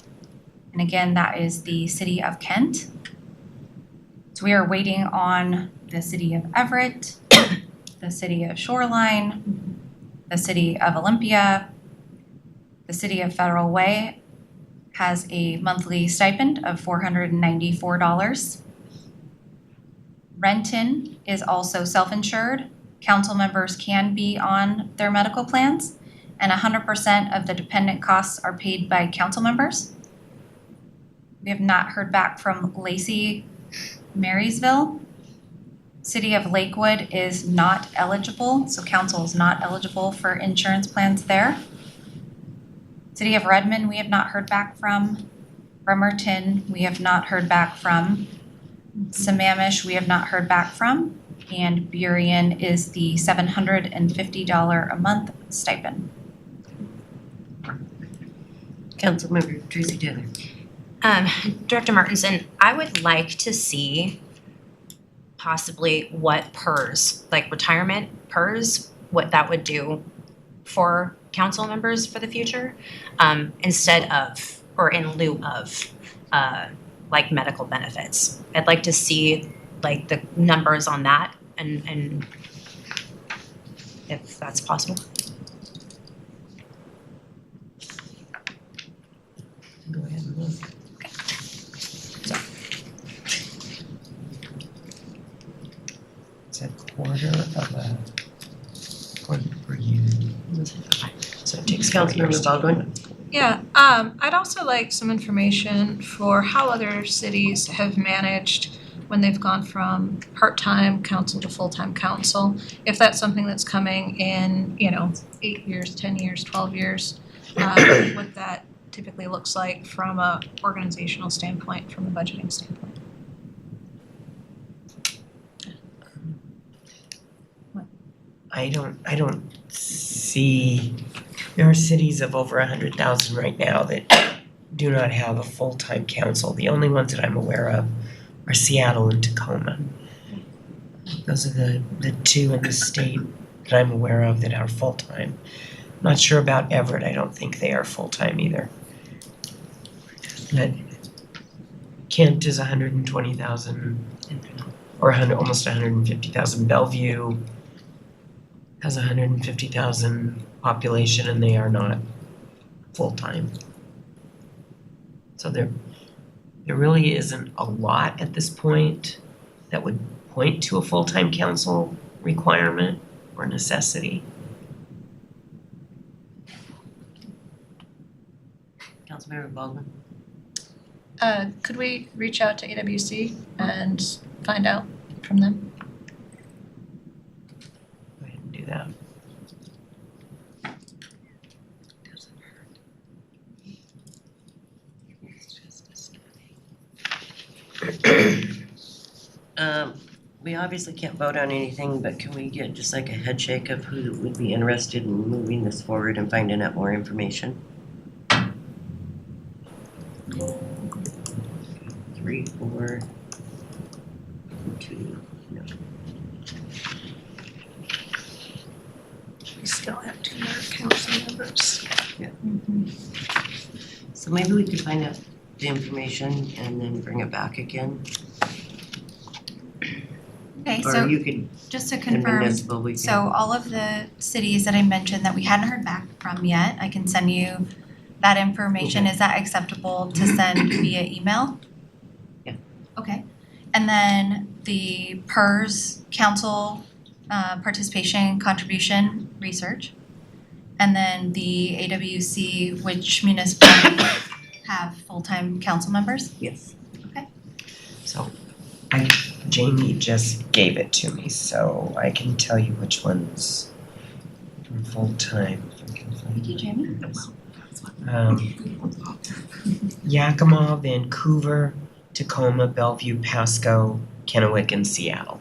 Speaker 8: And again, that is the city of Kent. So we are waiting on the city of Everett, the city of Shoreline, the city of Olympia, the city of Federal Way has a monthly stipend of $494. Renton is also self-insured. Council members can be on their medical plans, and 100% of the dependent costs are paid by council members. We have not heard back from Lacey, Marysville. City of Lakewood is not eligible, so council is not eligible for insurance plans there. City of Redmond, we have not heard back from. Bremerton, we have not heard back from. Sammamish, we have not heard back from. And Burien is the $750 a month stipend.
Speaker 2: Councilmember Tracy Taylor.
Speaker 9: Director Martinson, I would like to see possibly what PERS, like retirement PERS, what that would do for council members for the future, instead of, or in lieu of, like medical benefits. I'd like to see like the numbers on that and if that's possible.
Speaker 10: Go ahead and look. It's a quarter per unit. So it takes 4 years.
Speaker 2: Councilmember Baldwin.
Speaker 6: Yeah, I'd also like some information for how other cities have managed when they've gone from part-time council to full-time council. If that's something that's coming in, 8 years, 10 years, 12 years, what that typically looks like from a organizational standpoint, from a budgeting standpoint.
Speaker 10: I don't see, there are cities of over 100,000 right now that do not have a full-time council. The only ones that I'm aware of are Seattle and Tacoma. Those are the two in the state that I'm aware of that are full-time. Not sure about Everett, I don't think they are full-time either. But Kent is 120,000 or almost 150,000. Bellevue has 150,000 population and they are not full-time. So there really isn't a lot at this point that would point to a full-time council requirement or necessity.
Speaker 2: Councilmember Baldwin.
Speaker 6: Could we reach out to AWC and find out from them?
Speaker 10: Go ahead and do that.
Speaker 2: We obviously can't vote on anything, but can we get just like a head shake of who would be interested in moving this forward and finding out more information? 3, 4, 2, no.
Speaker 7: We still have 2 more council members.
Speaker 2: So maybe we could find out the information and then bring it back again?
Speaker 8: Okay,
Speaker 2: Or
Speaker 8: so
Speaker 2: you could,
Speaker 8: just to
Speaker 2: in
Speaker 8: confirm,
Speaker 2: municipal, we can.
Speaker 8: so all of the cities that I mentioned that we hadn't heard back from yet, I can send you that information.
Speaker 2: Okay.
Speaker 8: Is that acceptable to send via email?
Speaker 2: Yeah.
Speaker 8: Okay. And then the PERS council participation contribution research. And then the AWC, which municipalities have full-time council members?
Speaker 2: Yes.
Speaker 10: So Jamie just gave it to me, so I can tell you which ones from full-time. If I can find
Speaker 8: Thank you, Jamie.
Speaker 10: Yakima, Vancouver, Tacoma, Bellevue, Pasco, Kennewick, and Seattle.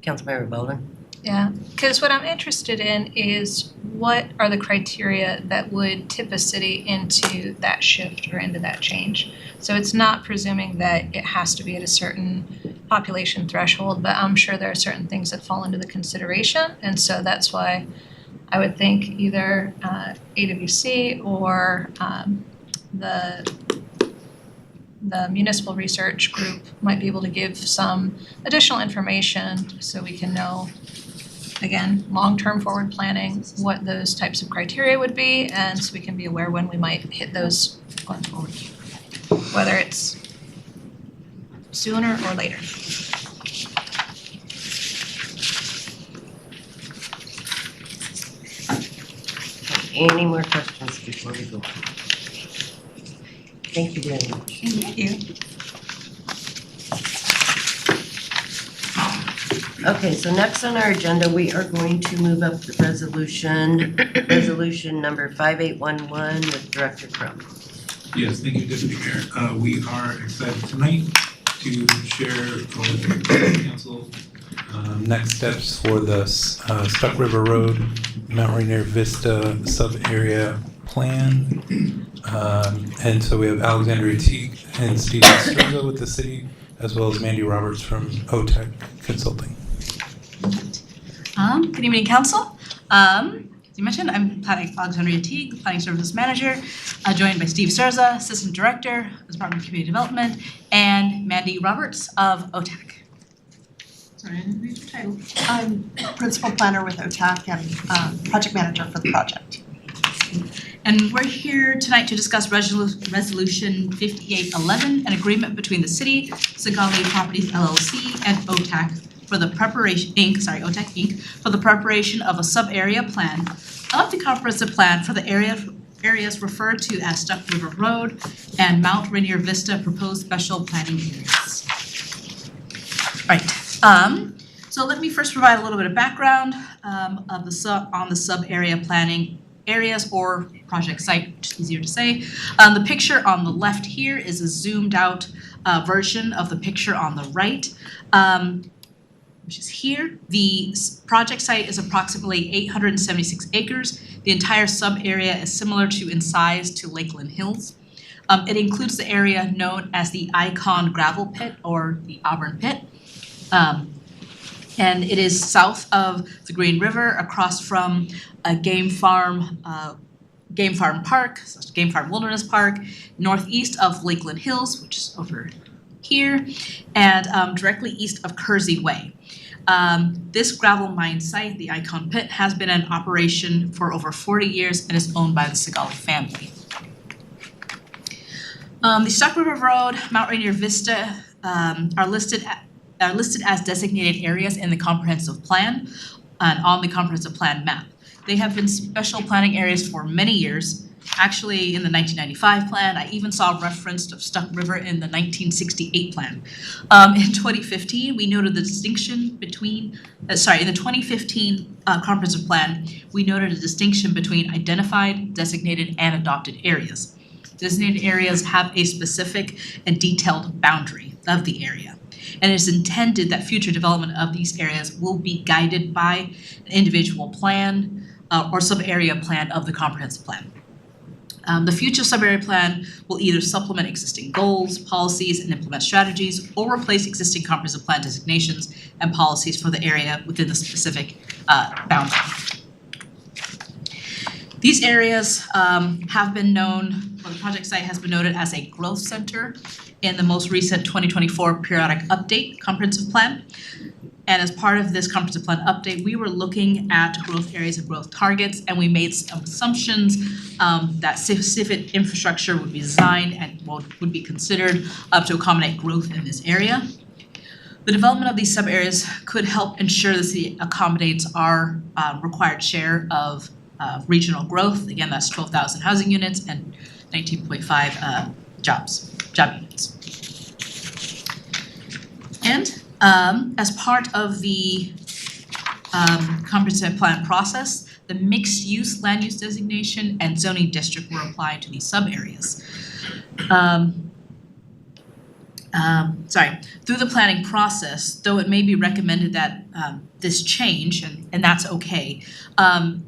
Speaker 2: Councilmember Bolden?
Speaker 6: Yeah, because what I'm interested in is what are the criteria that would tip a city into that shift or into that change? So it's not presuming that it has to be at a certain population threshold, but I'm sure there are certain things that fall into the consideration. And so that's why I would think either AWC or the municipal research group might be able to give some additional information so we can know, again, long-term forward planning, what those types of criteria would be, and so we can be aware when we might hit those going forward, whether it's sooner or later.
Speaker 2: Any more questions before we go? Thank you very much.
Speaker 8: Thank you.
Speaker 2: Okay, so next on our agenda, we are going to move up the resolution number 5811 with Director Crum.
Speaker 5: Yes, thank you, Deputy Mayor. We are excited tonight to share with the council next steps for the Stuck River Road, Mount Rainier Vista sub-area plan. And so we have Alexandria Teague and Steve Souza with the city, as well as Mandy Roberts from OTEC Consulting.
Speaker 3: Good evening, council. As you mentioned, I'm Alexandria Teague, Planning Services Manager, joined by Steve Souza, Assistant Director of the Department of Community Development, and Mandy Roberts of OTEC. Sorry, I didn't read your title.
Speaker 11: I'm Principal Planner with OTAC and Project Manager for the project.
Speaker 3: And we're here tonight to discuss Resolution 5811, an agreement between the city, Sigali Properties LLC, and OTAC for the preparation, OTAC Inc., for the preparation of a sub-area plan of the comprehensive plan for the areas referred to as Stuck River Road and Mount Rainier Vista proposed special planning areas. Right. So let me first provide a little bit of background on the sub-area planning areas or project site, which is easier to say. The picture on the left here is a zoomed out version of the picture on the right, which is here. The project site is approximately 876 acres. The entire sub-area is similar in size to Lakeland Hills. It includes the area known as the Icon Gravel Pit or the Auburn Pit. And it is south of the Green River, across from a game farm park, Game Farm Wilderness Park, northeast of Lakeland Hills, which is over here, and directly east of Kersey Way. This gravel mine site, the Icon Pit, has been in operation for over 40 years and is owned by the Sigali family. The Stuck River Road, Mount Rainier Vista are listed as designated areas in the comprehensive plan and on the comprehensive plan map. They have been special planning areas for many years. Actually, in the 1995 plan, I even saw reference to Stuck River in the 1968 plan. In 2015, we noted the distinction between, in the 2015 comprehensive plan, we noted a distinction between identified, designated, and adopted areas. Designated areas have a specific and detailed boundary of the area. And it's intended that future development of these areas will be guided by an individual plan or sub-area plan of the comprehensive plan. The future sub-area plan will either supplement existing goals, policies, and implement strategies, or replace existing comprehensive plan designations and policies for the area within the specific boundary. These areas have been known, or the project site has been noted as a growth center in the most recent 2024 periodic update comprehensive plan. And as part of this comprehensive plan update, we were looking at growth areas and growth targets, and we made some assumptions that specific infrastructure would be designed and would be considered to accommodate growth in this area. The development of these sub-areas could help ensure the city accommodates our required share of regional growth. Again, that's 12,000 housing units and 19.5 job units. And as part of the comprehensive plan process, the mixed-use land use designation and zoning district were applied to these sub-areas. Through the planning process, though it may be recommended that this change, and that's okay,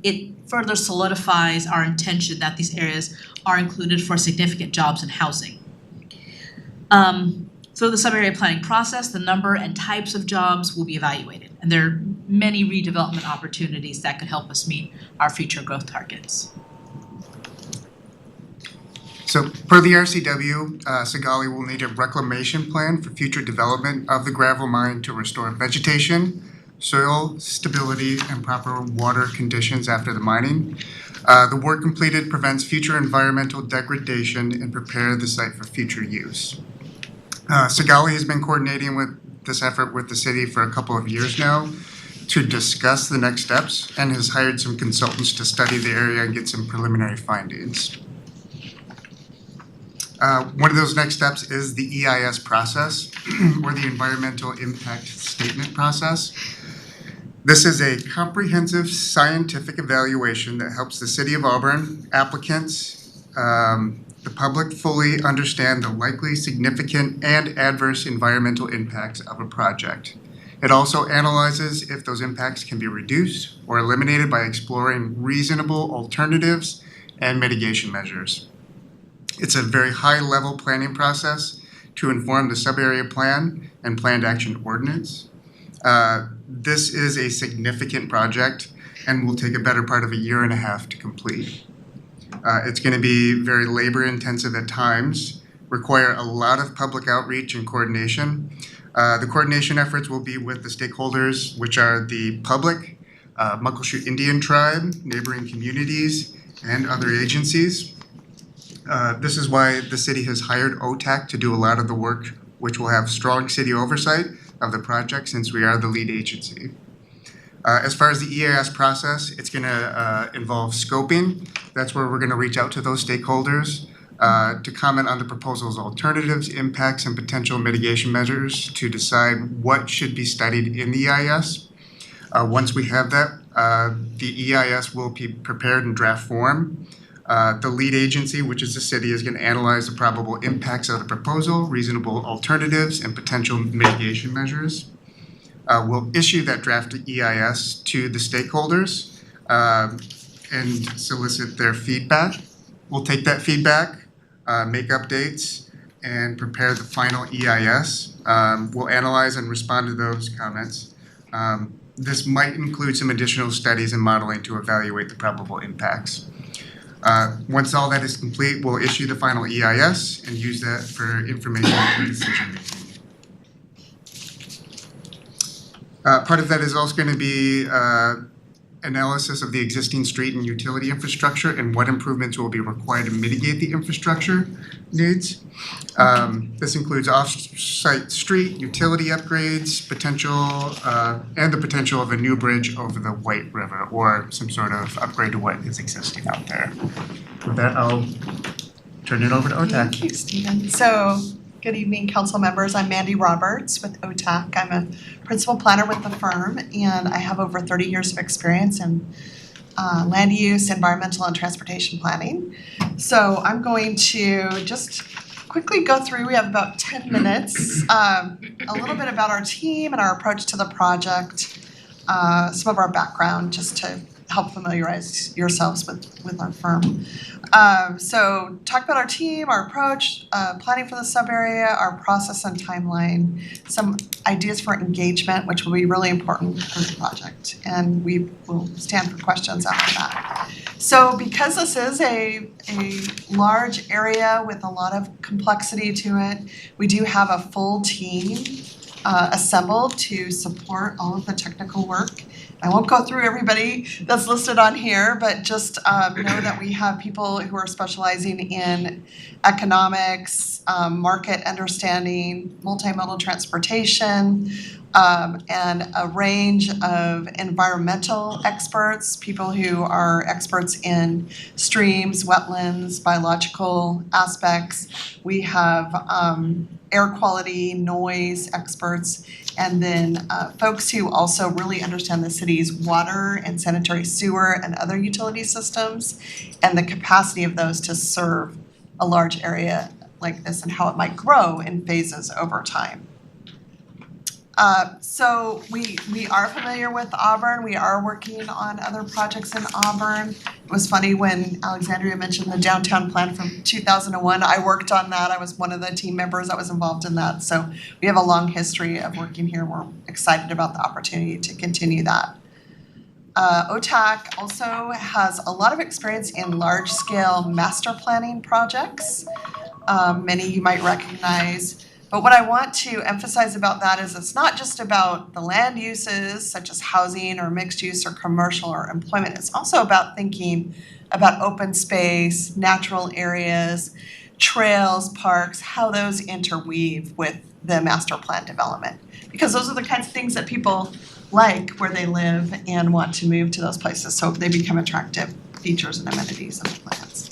Speaker 3: it further solidifies our intention that these areas are included for significant jobs and housing. Through the sub-area planning process, the number and types of jobs will be evaluated, and there are many redevelopment opportunities that could help us meet our future growth targets.
Speaker 12: So per the RCW, Sigali will need a reclamation plan for future development of the gravel mine to restore vegetation, soil stability, and proper water conditions after the mining. The work completed prevents future environmental degradation and prepare the site for future use. Sigali has been coordinating with this effort with the city for a couple of years now to discuss the next steps and has hired some consultants to study the area and get some preliminary findings. One of those next steps is the EIS process, or the Environmental Impact Statement process. This is a comprehensive scientific evaluation that helps the City of Auburn, applicants, the public fully understand the likely significant and adverse environmental impacts of a project. It also analyzes if those impacts can be reduced or eliminated by exploring reasonable alternatives and mitigation measures. It's a very high-level planning process to inform the sub-area plan and planned action ordinance. This is a significant project and will take a better part of a year and a half to complete. It's going to be very labor-intensive at times, require a lot of public outreach and coordination. The coordination efforts will be with the stakeholders, which are the public, Muckleshoot Indian Tribe, neighboring communities, and other agencies. This is why the city has hired OTAC to do a lot of the work, which will have strong city oversight of the project since we are the lead agency. As far as the EIS process, it's going to involve scoping. That's where we're going to reach out to those stakeholders to comment on the proposal's alternatives, impacts, and potential mitigation measures to decide what should be studied in the EIS. Once we have that, the EIS will be prepared in draft form. The lead agency, which is the city, is going to analyze the probable impacts of the proposal, reasonable alternatives, and potential mitigation measures. We'll issue that draft EIS to the stakeholders and solicit their feedback. We'll take that feedback, make updates, and prepare the final EIS. We'll analyze and respond to those comments. This might include some additional studies and modeling to evaluate the probable impacts. Once all that is complete, we'll issue the final EIS and use that for information and decision making. Part of that is also going to be analysis of the existing street and utility infrastructure and what improvements will be required to mitigate the infrastructure needs. This includes off-site street, utility upgrades, potential, and the potential of a new bridge over the White River or some sort of upgrade to what is existing out there. With that, I'll turn it over to OTAC.
Speaker 13: Thank you, Stephen. So, good evening, council members. I'm Mandy Roberts with OTAC. I'm a principal planner with the firm, and I have over 30 years of experience in land use, environmental, and transportation planning. So I'm going to just quickly go through, we have about 10 minutes, a little bit about our team and our approach to the project, some of our background, just to help familiarize yourselves with our firm. So talk about our team, our approach, planning for the sub-area, our process and timeline, some ideas for engagement, which will be really important for the project, and we will stand for questions after that. So because this is a large area with a lot of complexity to it, we do have a full team assembled to support all of the technical work. I won't go through everybody that's listed on here, but just know that we have people who are specializing in economics, market understanding, multimodal transportation, and a range of environmental experts, people who are experts in streams, wetlands, biological aspects. We have air quality, noise experts, and then folks who also really understand the city's water and sanitary sewer and other utility systems and the capacity of those to serve a large area like this and how it might grow in phases over time. So we are familiar with Auburn. We are working on other projects in Auburn. It was funny when Alexandria mentioned the downtown plan from 2001. I worked on that. I was one of the team members that was involved in that. So we have a long history of working here. We're excited about the opportunity to continue that. OTAC also has a lot of experience in large-scale master planning projects. Many you might recognize. But what I want to emphasize about that is it's not just about the land uses, such as housing or mixed use or commercial or employment. It's also about thinking about open space, natural areas, trails, parks, how those interweave with the master plan development. Because those are the kinds of things that people like where they live and want to move to those places. So they become attractive features and amenities of the plans.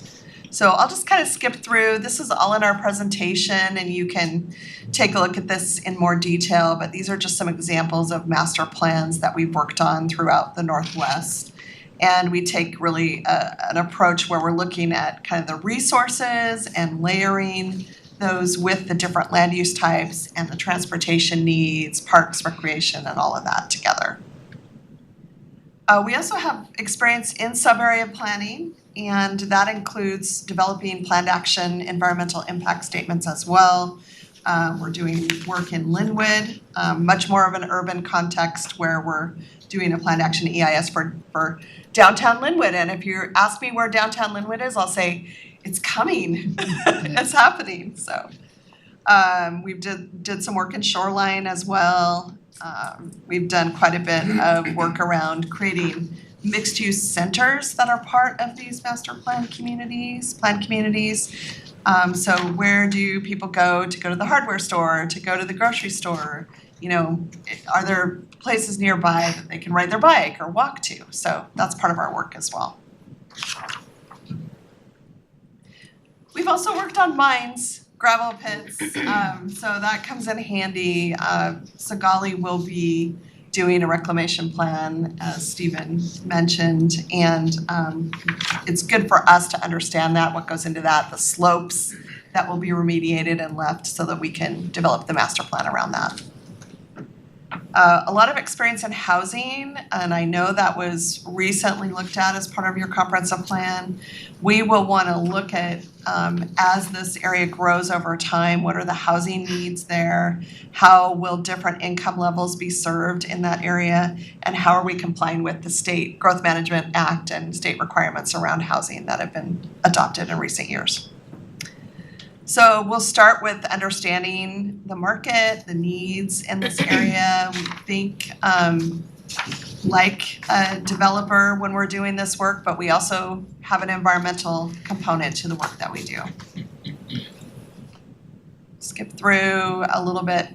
Speaker 13: So I'll just kind of skip through. This is all in our presentation and you can take a look at this in more detail, but these are just some examples of master plans that we've worked on throughout the Northwest. And we take really an approach where we're looking at kind of the resources and layering those with the different land use types and the transportation needs, parks, recreation, and all of that together. We also have experience in sub-area planning, and that includes developing planned action environmental impact statements as well. We're doing work in Linwood, much more of an urban context where we're doing a planned action EIS for downtown Linwood. And if you ask me where downtown Linwood is, I'll say it's coming, it's happening. So we did some work in Shoreline as well. We've done quite a bit of work around creating mixed-use centers that are part of these master plan communities, so where do people go to the hardware store, to go to the grocery store? You know, are there places nearby that they can ride their bike or walk to? So that's part of our work as well. We've also worked on mines, gravel pits, so that comes in handy. Sagali will be doing a reclamation plan, as Stephen mentioned, and it's good for us to understand that, what goes into that, the slopes that will be remediated and left so that we can develop the master plan around that. A lot of experience in housing, and I know that was recently looked at as part of your comprehensive plan. We will want to look at, as this area grows over time, what are the housing needs there? How will different income levels be served in that area? And how are we complying with the State Growth Management Act and state requirements around housing that have been adopted in recent years? So we'll start with understanding the market, the needs in this area. We think like a developer when we're doing this work, but we also have an environmental component to the work that we do. Skip through a little bit.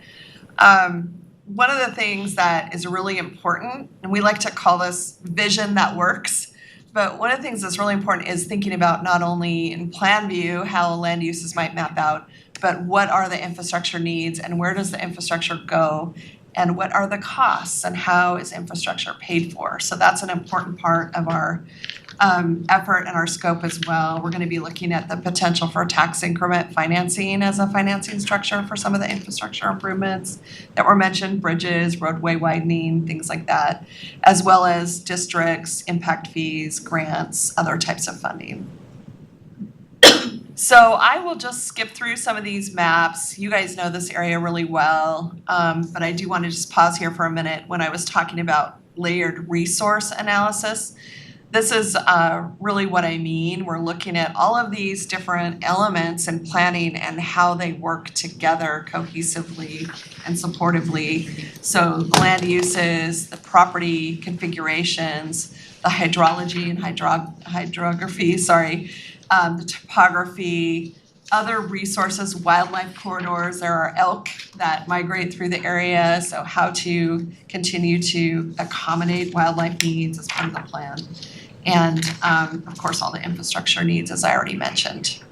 Speaker 13: One of the things that is really important, and we like to call this vision that works, but one of the things that's really important is thinking about not only in plan view how land uses might map out, but what are the infrastructure needs and where does the infrastructure go and what are the costs and how is infrastructure paid for. So that's an important part of our effort and our scope as well. We're gonna be looking at the potential for tax increment financing as a financing structure for some of the infrastructure improvements that were mentioned, bridges, roadway widening, things like that, as well as districts, impact fees, grants, other types of funding. So I will just skip through some of these maps. You guys know this area really well, but I do want to just pause here for a minute when I was talking about layered resource analysis. This is really what I mean. We're looking at all of these different elements in planning and how they work together cohesively and supportively. So the land uses, the property configurations, the hydrology and hydrography, the topography, other resources, wildlife corridors. There are elk that migrate through the area, so how to continue to accommodate wildlife needs as part of the plan. And of course, all the infrastructure needs, as I already mentioned.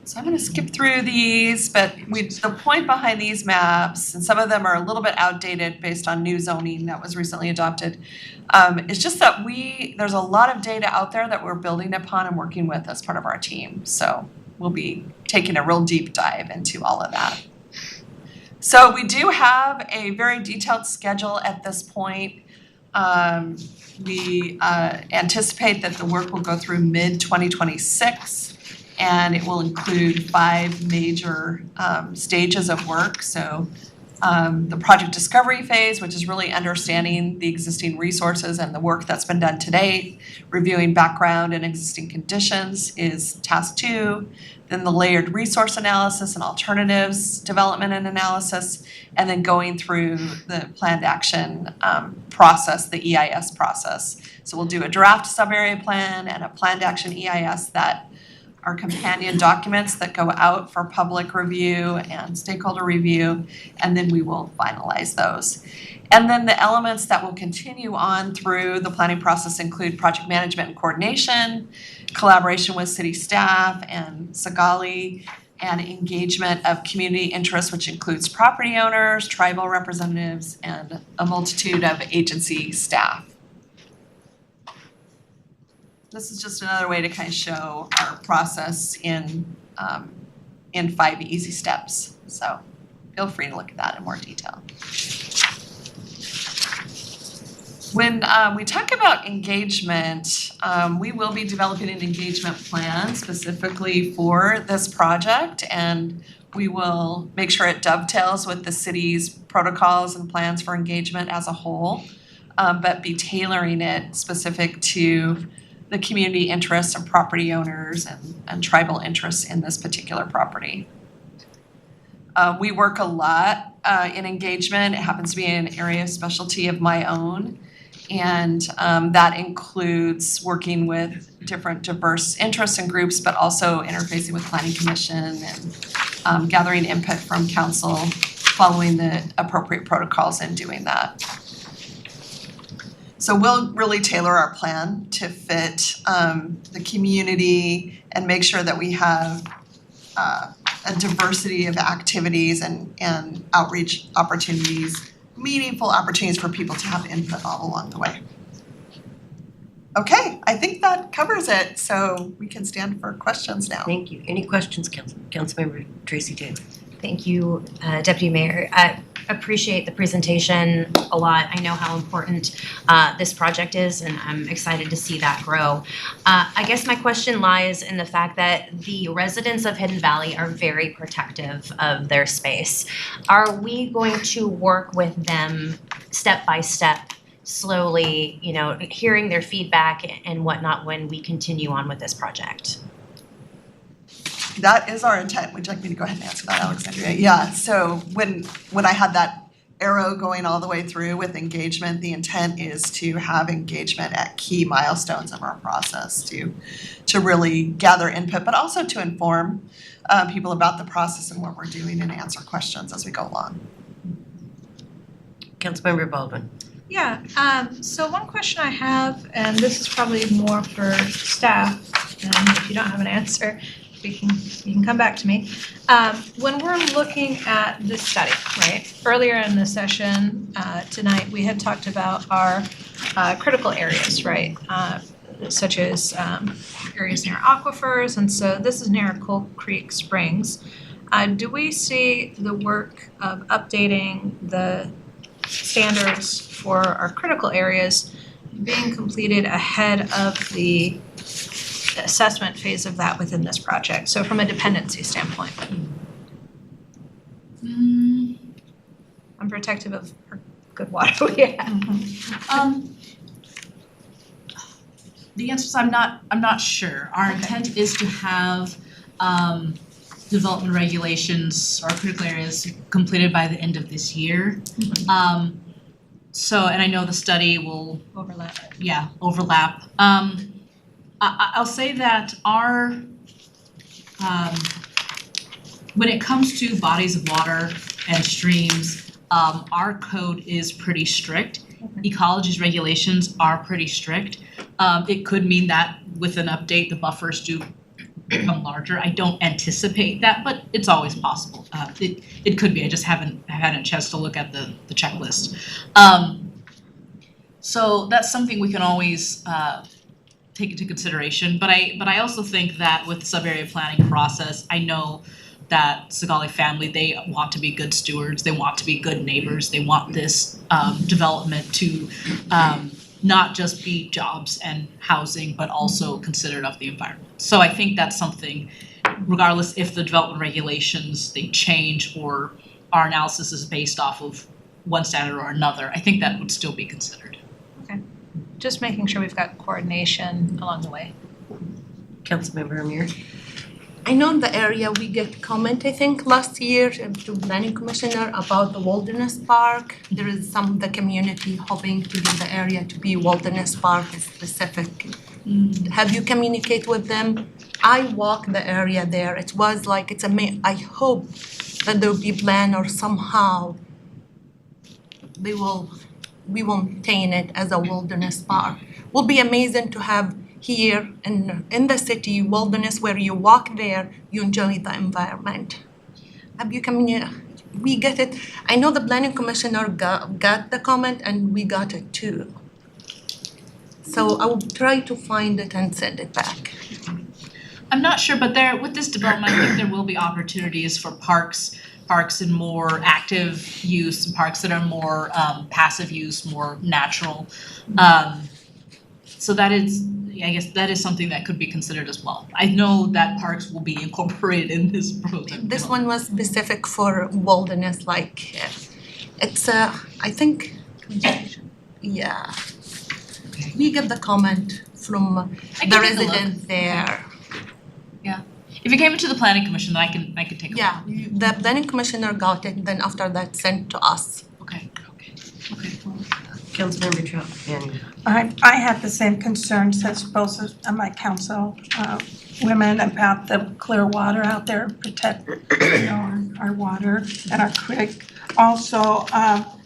Speaker 13: So I'm gonna skip through these, but the point behind these maps, and some of them are a little bit outdated based on new zoning that was recently adopted, it's just that there's a lot of data out there that we're building upon and working with as part of our team. So we'll be taking a real deep dive into all of that. So we do have a very detailed schedule at this point. We anticipate that the work will go through mid-2026, and it will include 5 major stages of work. So the project discovery phase, which is really understanding the existing resources and the work that's been done to date. Reviewing background and existing conditions is task 2. Then the layered resource analysis and alternatives development and analysis, and then going through the planned action process, the EIS process. So we'll do a draft subarea plan and a planned action EIS that are companion documents that go out for public review and stakeholder review, and then we will finalize those. And then the elements that will continue on through the planning process include project management and coordination, collaboration with city staff and Sagali, and engagement of community interests, which includes property owners, tribal representatives, and a multitude of agency staff. This is just another way to kind of show our process in 5 easy steps. So feel free to look at that in more detail. When we talk about engagement, we will be developing an engagement plan specifically for this project, and we will make sure it dovetails with the city's protocols and plans for engagement as a whole, but be tailoring it specific to the community interests and property owners and tribal interests in this particular property. We work a lot in engagement. It happens to be an area of specialty of my own. And that includes working with different diverse interests and groups, but also interfacing with Planning Commission and gathering input from council, following the appropriate protocols and doing that. So we'll really tailor our plan to fit the community and make sure that we have a diversity of activities and outreach opportunities, meaningful opportunities for people to have input all along the way. Okay, I think that covers it, so we can stand for questions now.
Speaker 2: Thank you. Any questions, Councilmember Tracy Taylor?
Speaker 9: Thank you, Deputy Mayor. I appreciate the presentation a lot. I know how important this project is, and I'm excited to see that grow. I guess my question lies in the fact that the residents of Hidden Valley are very protective of their space. Are we going to work with them step by step, slowly, hearing their feedback and whatnot when we continue on with this project?
Speaker 13: That is our intent. Would you like me to go ahead and answer that, Alexandria? Yeah, so when I had that arrow going all the way through with engagement, the intent is to have engagement at key milestones of our process to really gather input, but also to inform people about the process and what we're doing and answer questions as we go along.
Speaker 2: Councilmember Baldwin.
Speaker 6: Yeah, so one question I have, and this is probably more for staff, and if you don't have an answer, you can come back to me. When we're looking at this study, right? Earlier in the session tonight, we had talked about our critical areas, right? Such as areas near aquifers, and so this is near Coal Creek Springs. Do we see the work of updating the standards for our critical areas being completed ahead of the assessment phase of that within this project? So from a dependency standpoint. I'm protective of our good water we have.
Speaker 3: The answer is I'm not sure. Our intent is to have development regulations or critical areas completed by the end of this year. So, and I know the study will
Speaker 6: Overlap.
Speaker 3: Yeah, overlap. I'll say that our when it comes to bodies of water and streams, our code is pretty strict. Ecology's regulations are pretty strict. It could mean that with an update, the buffers do become larger. I don't anticipate that, but it's always possible. It could be. I just haven't had a chance to look at the checklist. So that's something we can always take into consideration. But I also think that with the sub-area planning process, I know that Segali family, they want to be good stewards, they want to be good neighbors, they want this development to not just be jobs and housing, but also considerate of the environment. So I think that's something, regardless if the development regulations, they change or our analysis is based off of one standard or another, I think that would still be considered.
Speaker 6: Just making sure we've got coordination along the way.
Speaker 2: Councilmember Amir.
Speaker 11: I know in the area we get comment, I think, last year to planning commissioner about the wilderness park. There is some of the community hoping to get the area to be wilderness park specific. Have you communicate with them? I walk the area there. It was like I hope that there will be plan or somehow we will maintain it as a wilderness park. Will be amazing to have here in the city wilderness where you walk there, you enjoy the environment. Have you we get it. I know the planning commissioner got the comment and we got it too. So I will try to find it and send it back.
Speaker 3: I'm not sure, but with this development, I think there will be opportunities for parks in more active use, and parks that are more passive use, more natural. So that is, I guess that is something that could be considered as well. I know that parks will be incorporated in this program.
Speaker 11: This one was specific for wilderness, like it's I think, yeah. We get the comment from the resident there.
Speaker 3: Yeah. If it came into the planning commission, then I can take a look.
Speaker 11: Yeah, the planning commissioner got it, then after that sent to us.
Speaker 3: Okay.
Speaker 2: Councilmember Trout.
Speaker 7: I have the same concerns as both of my council women about the clear water out there, protect our water and our creek. Also,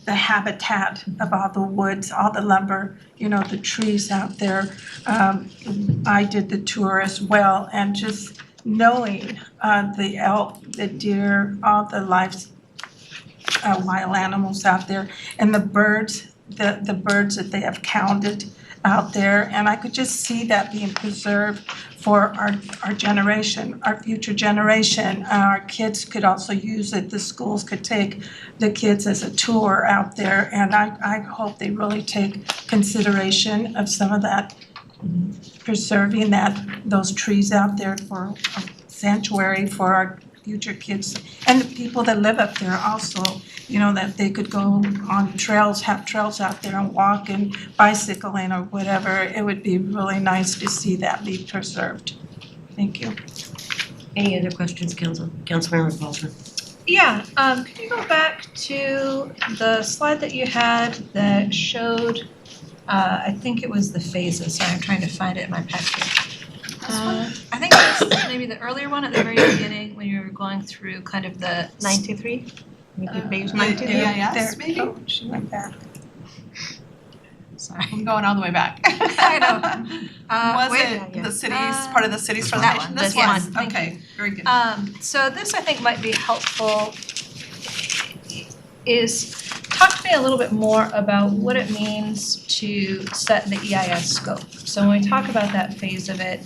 Speaker 7: the habitat of all the woods, all the lumber, the trees out there. I did the tour as well, and just knowing the elk, the deer, all the wild animals out there, and the birds, the birds that they have counted out there, and I could just see that being preserved for our generation, our future generation. Our kids could also use it. The schools could take the kids as a tour out there, and I hope they really take consideration of some of that, preserving those trees out there for a sanctuary for our future kids and the people that live up there also, that they could go on trails, have trails out there and walk and bicycling or whatever. It would be really nice to see that be preserved. Thank you.
Speaker 2: Any other questions, Councilmember Paulson?
Speaker 6: Yeah, could you go back to the slide that you had that showed, I think it was the phases, so I'm trying to find it in my packet. I think it was maybe the earlier one at the very beginning when you were going through kind of the
Speaker 11: 93? Maybe page
Speaker 6: Yeah,
Speaker 11: 93?
Speaker 6: yeah.
Speaker 7: There,
Speaker 6: maybe?
Speaker 7: oh, she went back.
Speaker 8: Sorry.
Speaker 13: I'm going all the way back.
Speaker 8: I know.
Speaker 13: Was
Speaker 8: Wait,
Speaker 13: it the cities, part of the city's
Speaker 12: This one.
Speaker 13: presentation?
Speaker 8: This
Speaker 13: This
Speaker 8: one.
Speaker 13: one, okay, very good.
Speaker 6: So this I think might be helpful is talk to me a little bit more about what it means to set the EIS scope. So when we talk about that phase of it,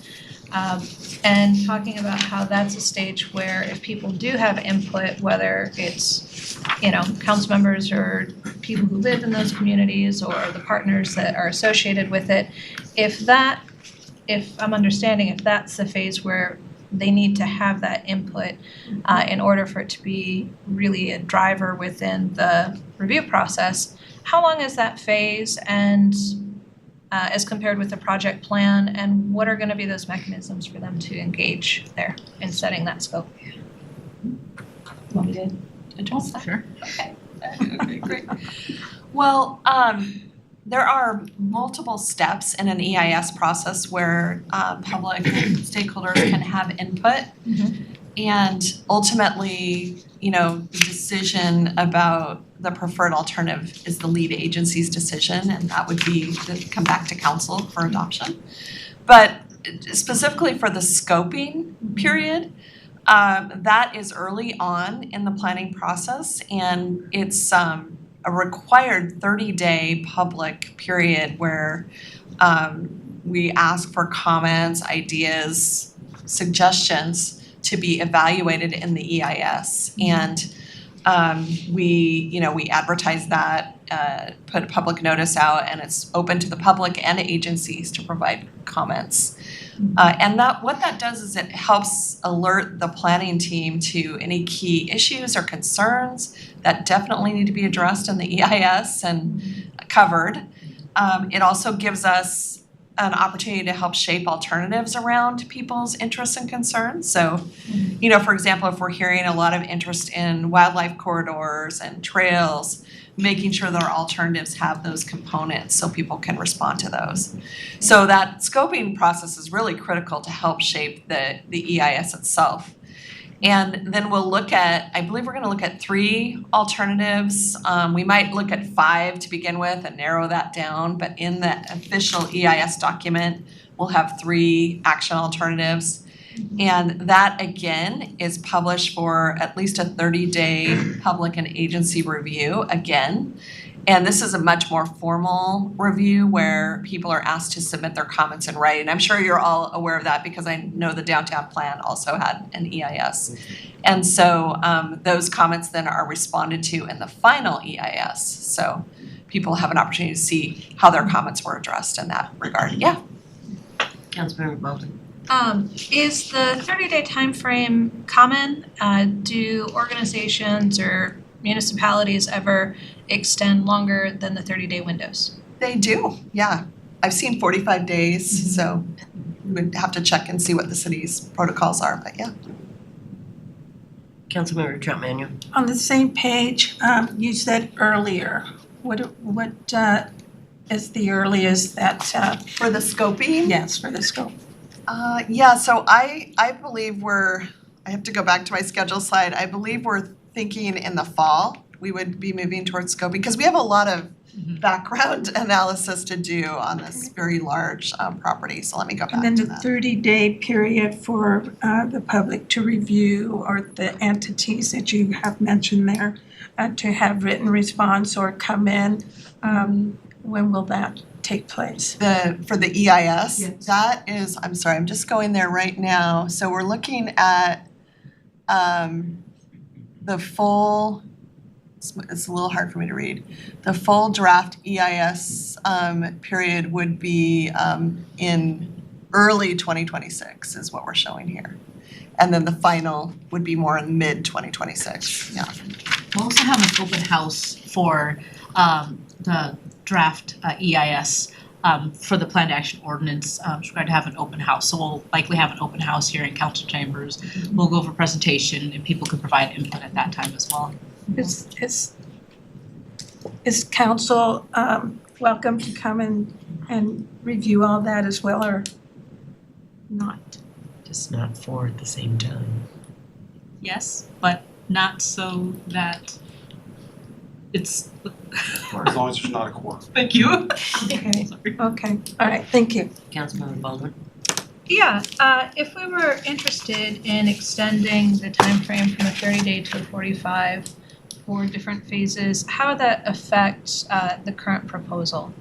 Speaker 6: and talking about how that's a stage where if people do have input, whether it's, council members or people who live in those communities or the partners that are associated with it, if I'm understanding, if that's the phase where they need to have that input in order for it to be really a driver within the review process, how long is that phase and as compared with the project plan, and what are going to be those mechanisms for them to engage there in setting that scope? Want me to address that?
Speaker 3: Sure.
Speaker 13: Okay, great. Well, there are multiple steps in an EIS process where public stakeholders can have input. And ultimately, the decision about the preferred alternative is the lead agency's decision, and that would be to come back to council for adoption. But specifically for the scoping period, that is early on in the planning process, and it's a required 30-day public period where we ask for comments, ideas, suggestions to be evaluated in the EIS. And we advertise that, put a public notice out, and it's open to the public and agencies to provide comments. And what that does is it helps alert the planning team to any key issues or concerns that definitely need to be addressed in the EIS and covered. It also gives us an opportunity to help shape alternatives around people's interests and concerns. So, for example, if we're hearing a lot of interest in wildlife corridors and trails, making sure that our alternatives have those components so people can respond to those. So that scoping process is really critical to help shape the EIS itself. And then I believe we're gonna look at 3 alternatives. We might look at 5 to begin with and narrow that down, but in the official EIS document, we'll have 3 action alternatives. And that, again, is published for at least a 30-day public and agency review again. And this is a much more formal review where people are asked to submit their comments in writing. I'm sure you're all aware of that because I know the downtown plan also had an EIS. And so those comments then are responded to in the final EIS. So people have an opportunity to see how their comments were addressed in that regard. Yeah.
Speaker 2: Councilmember Bolden.
Speaker 6: Is the 30-day timeframe common? Do organizations or municipalities ever extend longer than the 30-day windows?
Speaker 13: They do, yeah. I've seen 45 days, so we would have to check and see what the city's protocols are, but yeah.
Speaker 2: Councilmember Troutman.
Speaker 7: On the same page, you said earlier. What is the earliest that?
Speaker 13: For the scoping?
Speaker 7: Yes, for the scope.
Speaker 13: So I believe I have to go back to my schedule slide. I believe we're thinking in the fall, we would be moving towards scoping because we have a lot of background analysis to do on this very large property. So let me go back to that.
Speaker 7: And then the 30-day period for the public to review or the entities that you have mentioned there to have written response or come in. When will that take place?
Speaker 13: For the EIS,
Speaker 7: yes.
Speaker 13: That is, I'm sorry, I'm just going there right now. So we're looking at the full, it's a little hard for me to read. The full draft EIS period would be in early 2026 is what we're showing here. And then the final would be more in mid 2026, yeah.
Speaker 3: We'll also have an open house for the draft EIS for the planned action ordinance. We're going to have an open house, so we'll likely have an open house here in council chambers. We'll go over presentation and people can provide input at that time as well.
Speaker 7: Is council welcome to come and review all that as well or not?
Speaker 10: Just not 4 at the same time.
Speaker 3: Yes, but not so that it's,
Speaker 14: As long as there's not a quorum.
Speaker 3: thank you.
Speaker 7: Okay,
Speaker 3: Sorry.
Speaker 7: okay, all right, thank you.
Speaker 2: Councilmember Baldwin.
Speaker 6: Yeah, if we were interested in extending the time frame from a 30-day to a 45 for different phases, how would that affect the current proposal?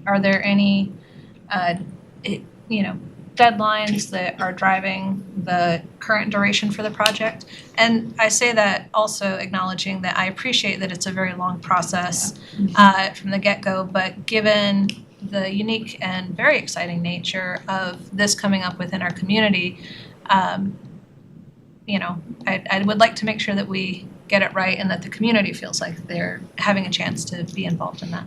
Speaker 6: Are there any, deadlines that are driving the current duration for the project? And I say that also acknowledging that I appreciate that it's a very long process from the get-go, but given the unique and very exciting nature of this coming up within our community, I would like to make sure that we get it right and that the community feels like they're having a chance to be involved in that.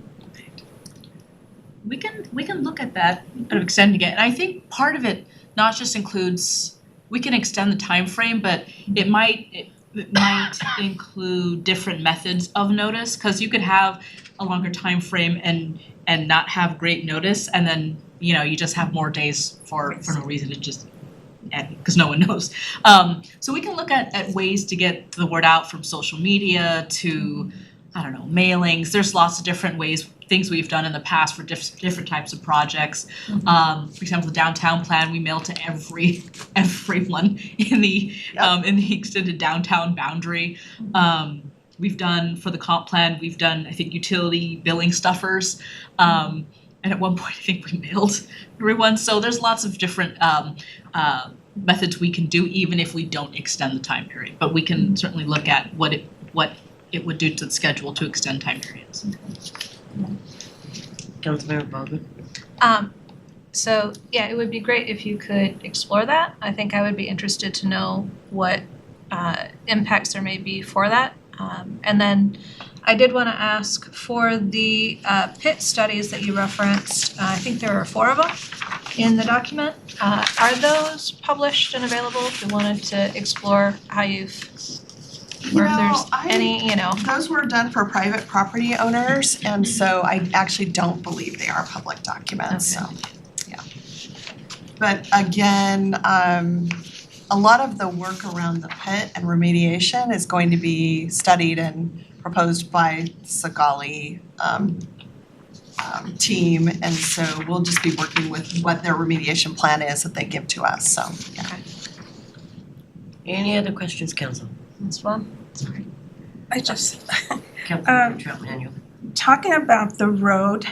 Speaker 3: We can look at that of extending it, and I think part of it not just includes, we can extend the time frame, but it might include different methods of notice, because you could have a longer time frame and not have great notice, and then you just have more days for no reason, to just because no one knows. So we can look at ways to get the word out, from social media to, I don't know, mailings. There's lots of different ways, things we've done in the past for different types of projects. For example, the downtown plan, we mailed to everyone in the extended downtown boundary. We've done, for the comp plan, we've done, I think, utility billing stuffers. And at one point, I think we mailed everyone. So there's lots of different methods we can do, even if we don't extend the time period. But we can certainly look at what it would do to the schedule to extend time periods.
Speaker 2: Councilmember Baldwin.
Speaker 6: So yeah, it would be great if you could explore that. I think I would be interested to know what impacts there may be for that. And then I did want to ask for the pit studies that you referenced. I think there are 4 of them in the document. Are those published and available if you wanted to explore how you've, or if there's any,
Speaker 13: Those were done for private property owners, and so I actually don't believe they are public documents, so, yeah. But again, a lot of the work around the pit and remediation is going to be studied and proposed by the Sagali team, and so we'll just be working with what their remediation plan is that they give to us, so, yeah.
Speaker 2: Any other questions, council?
Speaker 6: This one?
Speaker 2: Sorry.
Speaker 7: I just,
Speaker 2: Councilmember Troutman Manuel.
Speaker 7: talking about the road,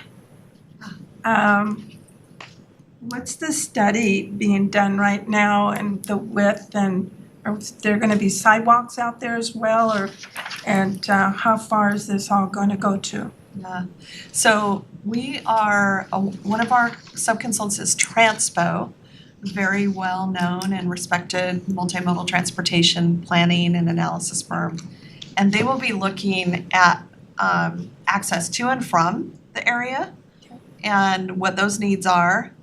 Speaker 7: what's the study being done right now and the width, and are there gonna be sidewalks out there as well, and how far is this all gonna go to?
Speaker 13: Yeah, so we are, one of our subconsultants is Transpo, very well-known and respected multimodal transportation planning and analysis firm. And they will be looking at access to and from the area and what those needs are,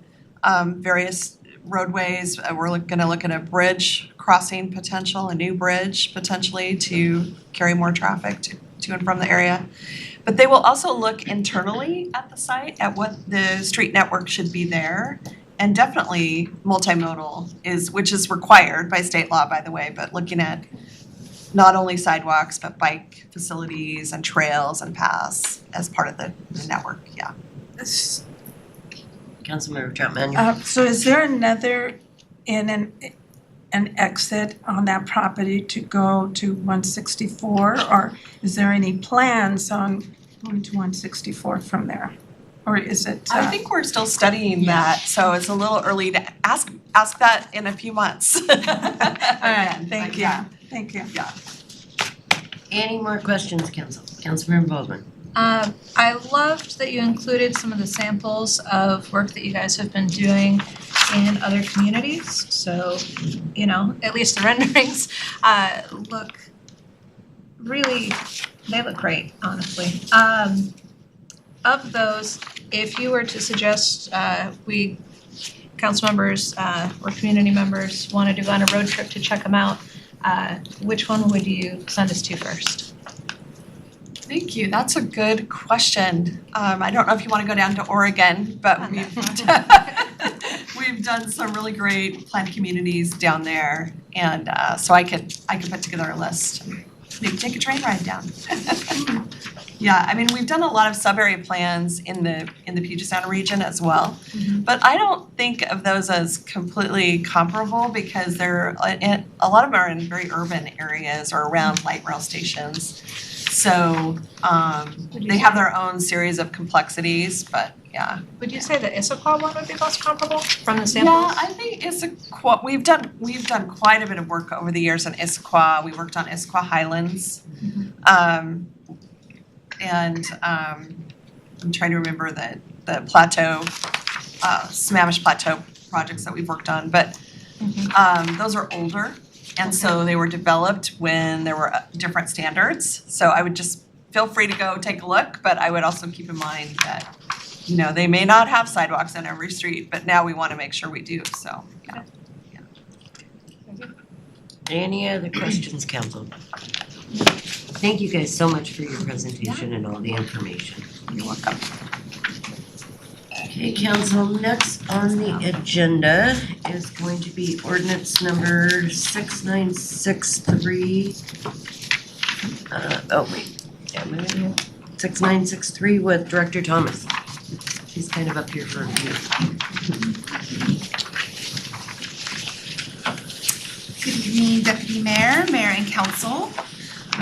Speaker 13: various roadways. We're gonna look at a bridge crossing potential, a new bridge potentially to carry more traffic to and from the area. But they will also look internally at the site, at what the street network should be there. And definitely multimodal which is required by state law, by the way, but looking at not only sidewalks, but bike facilities and trails and paths as part of the network, yeah.
Speaker 2: Councilmember Troutman Manuel.
Speaker 7: So is there another an exit on that property to go to 164, or is there any plans on going to 164 from there? Or is it?
Speaker 13: I think we're still studying that, so it's a little early to ask that in a few months.
Speaker 7: All right, thank you. Thank you.
Speaker 13: Yeah.
Speaker 2: Any more questions, council? Councilmember Baldwin.
Speaker 6: I loved that you included some of the samples of work that you guys have been doing in other communities. So, at least the renderings look really, they look great, honestly. Of those, if you were to suggest we council members or community members wanted to go on a road trip to check them out, which one would you send us to first?
Speaker 13: Thank you, that's a good question. I don't know if you wanna go down to Oregon, but we've done some really great planned communities down there, and so I could put together a list and maybe take a train ride down. Yeah, I mean, we've done a lot of sub-area plans in the Puget Sound region as well.
Speaker 6: Mm-hmm.
Speaker 13: But I don't think of those as completely comparable because they're, a lot of them are in very urban areas or around light rail stations. So they have their own series of complexities, but yeah.
Speaker 6: Would you say the Issaquah one would be most comparable from the samples?
Speaker 13: Yeah, I think Issaquah, we've done quite a bit of work over the years on Issaquah. We worked on Issaquah Highlands. I'm trying to remember the plateau, Sammamish Plateau projects that we've worked on, but those are older. And so they were developed when there were different standards. So I would just feel free to go take a look, but I would also keep in mind that, you know, they may not have sidewalks on every street, but now we want to make sure we do, so, yeah.
Speaker 2: Any other questions, council? Thank you guys so much for your presentation and all the information.
Speaker 13: You're welcome.
Speaker 2: Okay, council, next on the agenda is going to be ordinance number 6963. Am I in here? 6963 with Director Thomas. She's kind of up here for a few.
Speaker 15: Good evening, Deputy Mayor, Mayor and Council.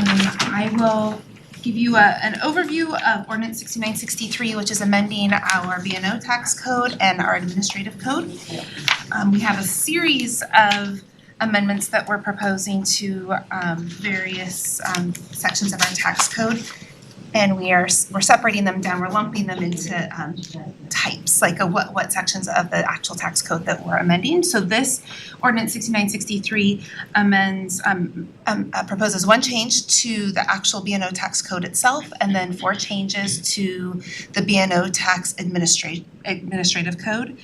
Speaker 15: I will give you an overview of Ordinance 6963, which is amending our B&O tax code and our administrative code. We have a series of amendments that we're proposing to various sections of our tax code. And we're separating them down, we're lumping them into types, like what sections of the actual tax code that we're amending. So this ordinance 6963 amends, proposes one change to the actual B&O tax code itself, and then 4 changes to the B&O tax administrative code.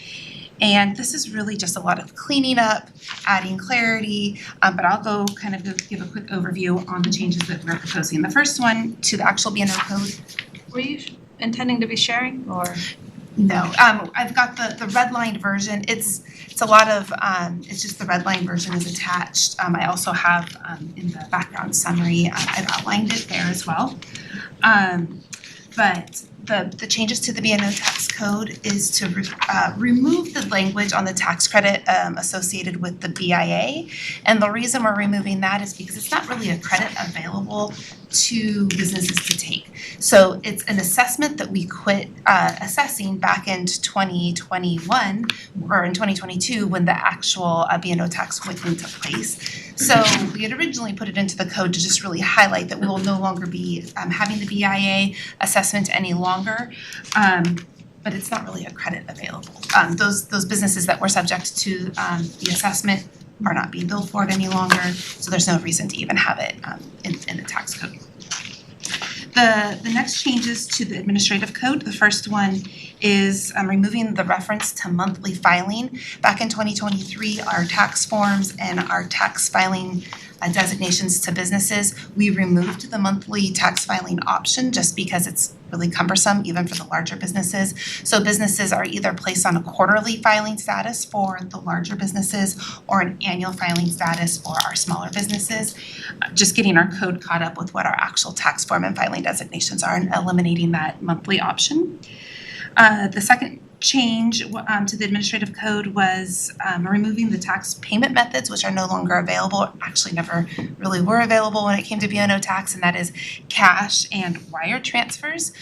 Speaker 15: And this is really just a lot of cleaning up, adding clarity, but I'll go kind of give a quick overview on the changes that we're proposing. The first one to the actual B&O code.
Speaker 6: Were you intending to be sharing or?
Speaker 15: No, I've got the redlined version. It's a lot of, it's just the redlined version is attached. I also have in the background summary, I've outlined it there as well. But the changes to the B&O tax code is to remove the language on the tax credit associated with the BIA. And the reason we're removing that is because it's not really a credit available to businesses to take. So it's an assessment that we quit assessing back in 2021 or in 2022 when the actual B&O tax went into place. So we had originally put it into the code to just really highlight that we will no longer be having the BIA assessment any longer, but it's not really a credit available. Those businesses that were subject to the assessment are not being billed for it any longer, so there's no reason to even have it in the tax code. The next changes to the administrative code, the first one is removing the reference to monthly filing. Back in 2023, our tax forms and our tax filing designations to businesses, we removed the monthly tax filing option just because it's really cumbersome even for the larger businesses. So businesses are either placed on a quarterly filing status for the larger businesses or an annual filing status for our smaller businesses. Just getting our code caught up with what our actual tax form and filing designations are and eliminating that monthly option. The second change to the administrative code was removing the tax payment methods, which are no longer available, actually never really were available when it came to B&O tax, and that is cash and wire transfers.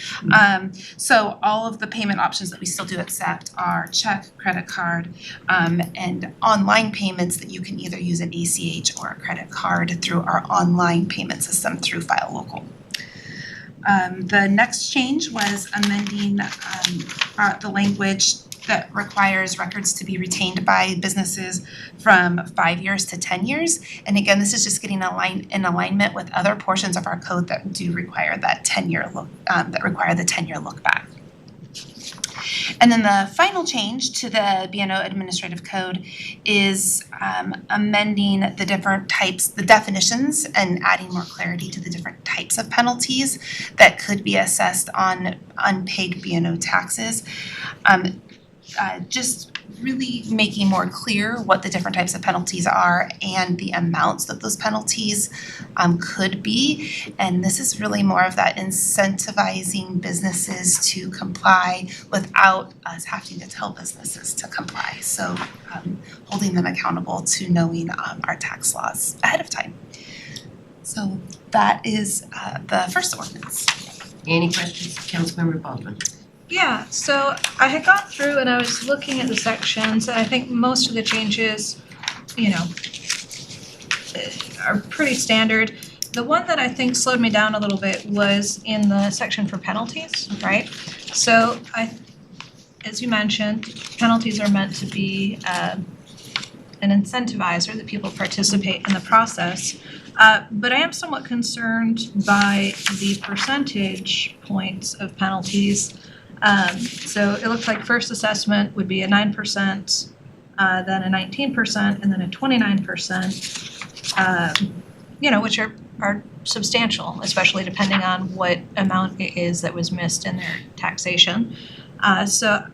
Speaker 15: So all of the payment options that we still do accept are check, credit card, and online payments that you can either use an ACH or a credit card through our online payment system through File Local. The next change was amending the language that requires records to be retained by businesses from 5 years to 10 years. And again, this is just getting in alignment with other portions of our code that do require that 10-year look, that require the 10-year look back. And then the final change to the B&O administrative code is amending the different types, the definitions, and adding more clarity to the different types of penalties that could be assessed on unpaid B&O taxes. Just really making more clear what the different types of penalties are and the amounts that those penalties could be. And this is really more of that incentivizing businesses to comply without us having to tell businesses to comply. So holding them accountable to knowing our tax laws ahead of time. So that is the first ordinance.
Speaker 2: Any questions, Councilmember Baldwin?
Speaker 6: Yeah, so I had gone through and I was looking at the sections, and I think most of the changes, are pretty standard. The one that I think slowed me down a little bit was in the section for penalties, right? So as you mentioned, penalties are meant to be an incentivizer that people participate in the process. But I am somewhat concerned by the percentage points of penalties. So it looks like first assessment would be a 9%, then a 19%, and then a 29%, which are substantial, especially depending on what amount it is that was missed in their taxation. So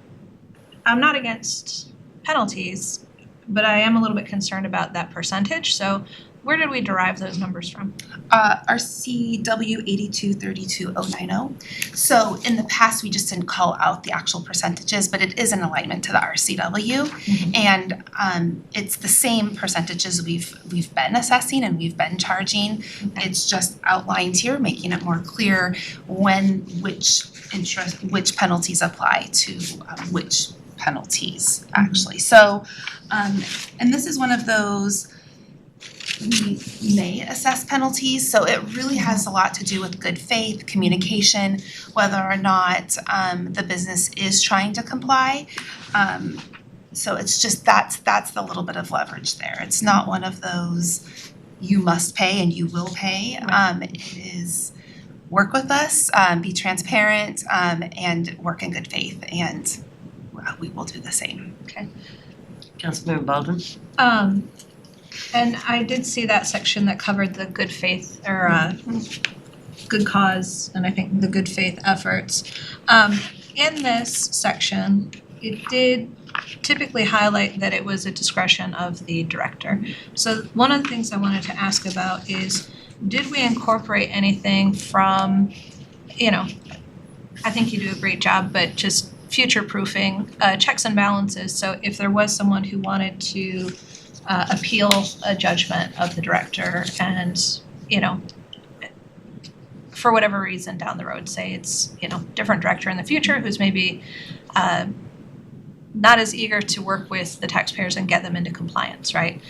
Speaker 6: I'm not against penalties, but I am a little bit concerned about that percentage. So where did we derive those numbers from?
Speaker 15: RCW 8232090. So in the past, we just didn't call out the actual percentages, but it is in alignment to the RCW. Mm-hmm. And it's the same percentages we've been assessing and we've been charging. Okay. It's just outlined here, making it more clear which penalties apply to which penalties actually. So and this is one of those we may assess penalties, so it really has a lot to do with good faith, communication, whether or not the business is trying to comply. So it's just that's the little bit of leverage there. It's not one of those you must pay and you will pay. It is work with us, be transparent, and work in good faith, and we will do the same.
Speaker 6: Okay.
Speaker 2: Councilmember Baldwin?
Speaker 6: And I did see that section that covered the good faith or good cause, and I think the good faith efforts. In this section, it did typically highlight that it was a discretion of the director. So one of the things I wanted to ask about is, did we incorporate anything from, I think you do a great job, but just future-proofing checks and balances. So if there was someone who wanted to appeal a judgment of the director and, for whatever reason down the road, say it's, different director in the future who's maybe not as eager to work with the taxpayers and get them into compliance, right?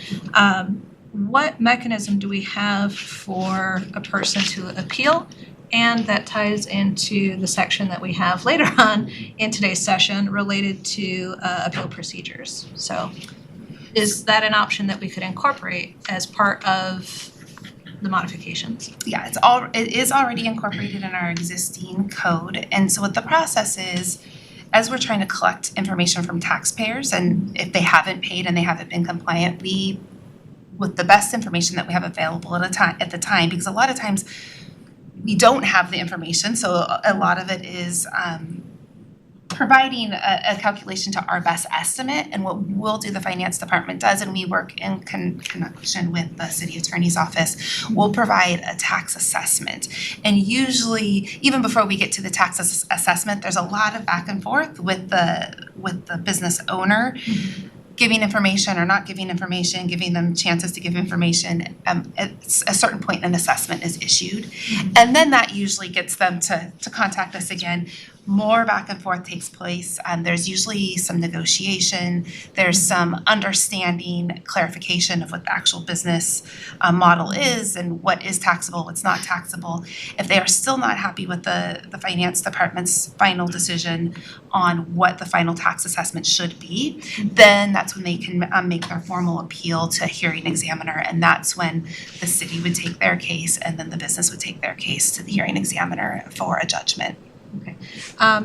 Speaker 6: What mechanism do we have for a person to appeal? And that ties into the section that we have later on in today's session related to appeal procedures. So is that an option that we could incorporate as part of the modifications?
Speaker 15: Yeah, it is already incorporated in our existing code. And so what the process is, as we're trying to collect information from taxpayers, and if they haven't paid and they haven't been compliant, we, with the best information that we have available at the time, because a lot of times we don't have the information, so a lot of it is providing a calculation to our best estimate, and what the finance department does, and we work in connection with the city attorney's office, we'll provide a tax assessment. And usually, even before we get to the tax assessment, there's a lot of back and forth with the business owner, giving information or not giving information, giving them chances to give information. At a certain point, an assessment is issued. And then that usually gets them to contact us again. More back and forth takes place. There's usually some negotiation. There's some understanding, clarification of what the actual business model is and what is taxable, what's not taxable. If they are still not happy with the finance department's final decision on what the final tax assessment should be, then that's when they can make their formal appeal to a hearing examiner, and that's when the city would take their case and then the business would take their case to the hearing examiner for a judgment.
Speaker 6: Okay.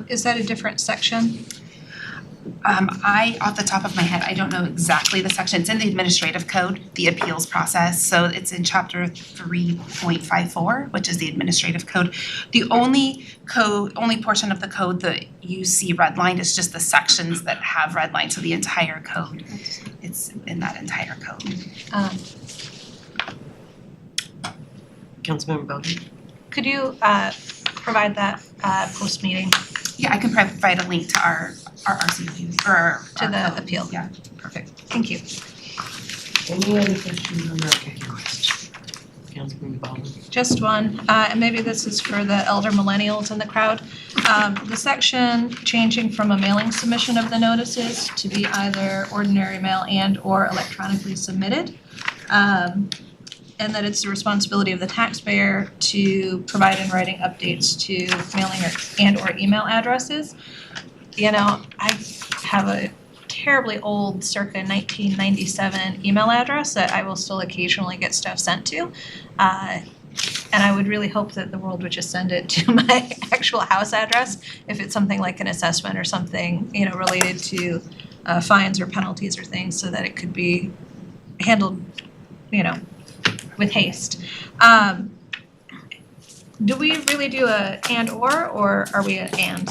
Speaker 6: Is that a different section?
Speaker 15: I, off the top of my head, I don't know exactly the section. It's in the administrative code, the appeals process. So it's in chapter 3.54, which is the administrative code. The only portion of the code that you see redlined is just the sections that have redlined. So the entire code, it's in that entire code.
Speaker 10: Councilmember Bowden?
Speaker 6: Could you provide that post-meeting
Speaker 15: Yeah, I can provide a link to our RCW or
Speaker 6: to
Speaker 15: our
Speaker 6: the
Speaker 15: code.
Speaker 6: appeal?
Speaker 15: Yeah, perfect.
Speaker 6: Thank you.
Speaker 10: Any other questions on that? Councilmember Bowden?
Speaker 6: Just one, and maybe this is for the elder millennials in the crowd. The section changing from a mailing submission of the notices to be either ordinary mail and or electronically submitted. And that it's the responsibility of the taxpayer to provide in writing updates to mailing and or email addresses. You know, I have a terribly old circa 1997 email address that I will still occasionally get stuff sent to. And I would really hope that the world would just send it to my actual house address if it's something like an assessment or something, you know, related to fines or penalties or things, so that it could be handled, you know, with haste. Do we really do a and or are we a and?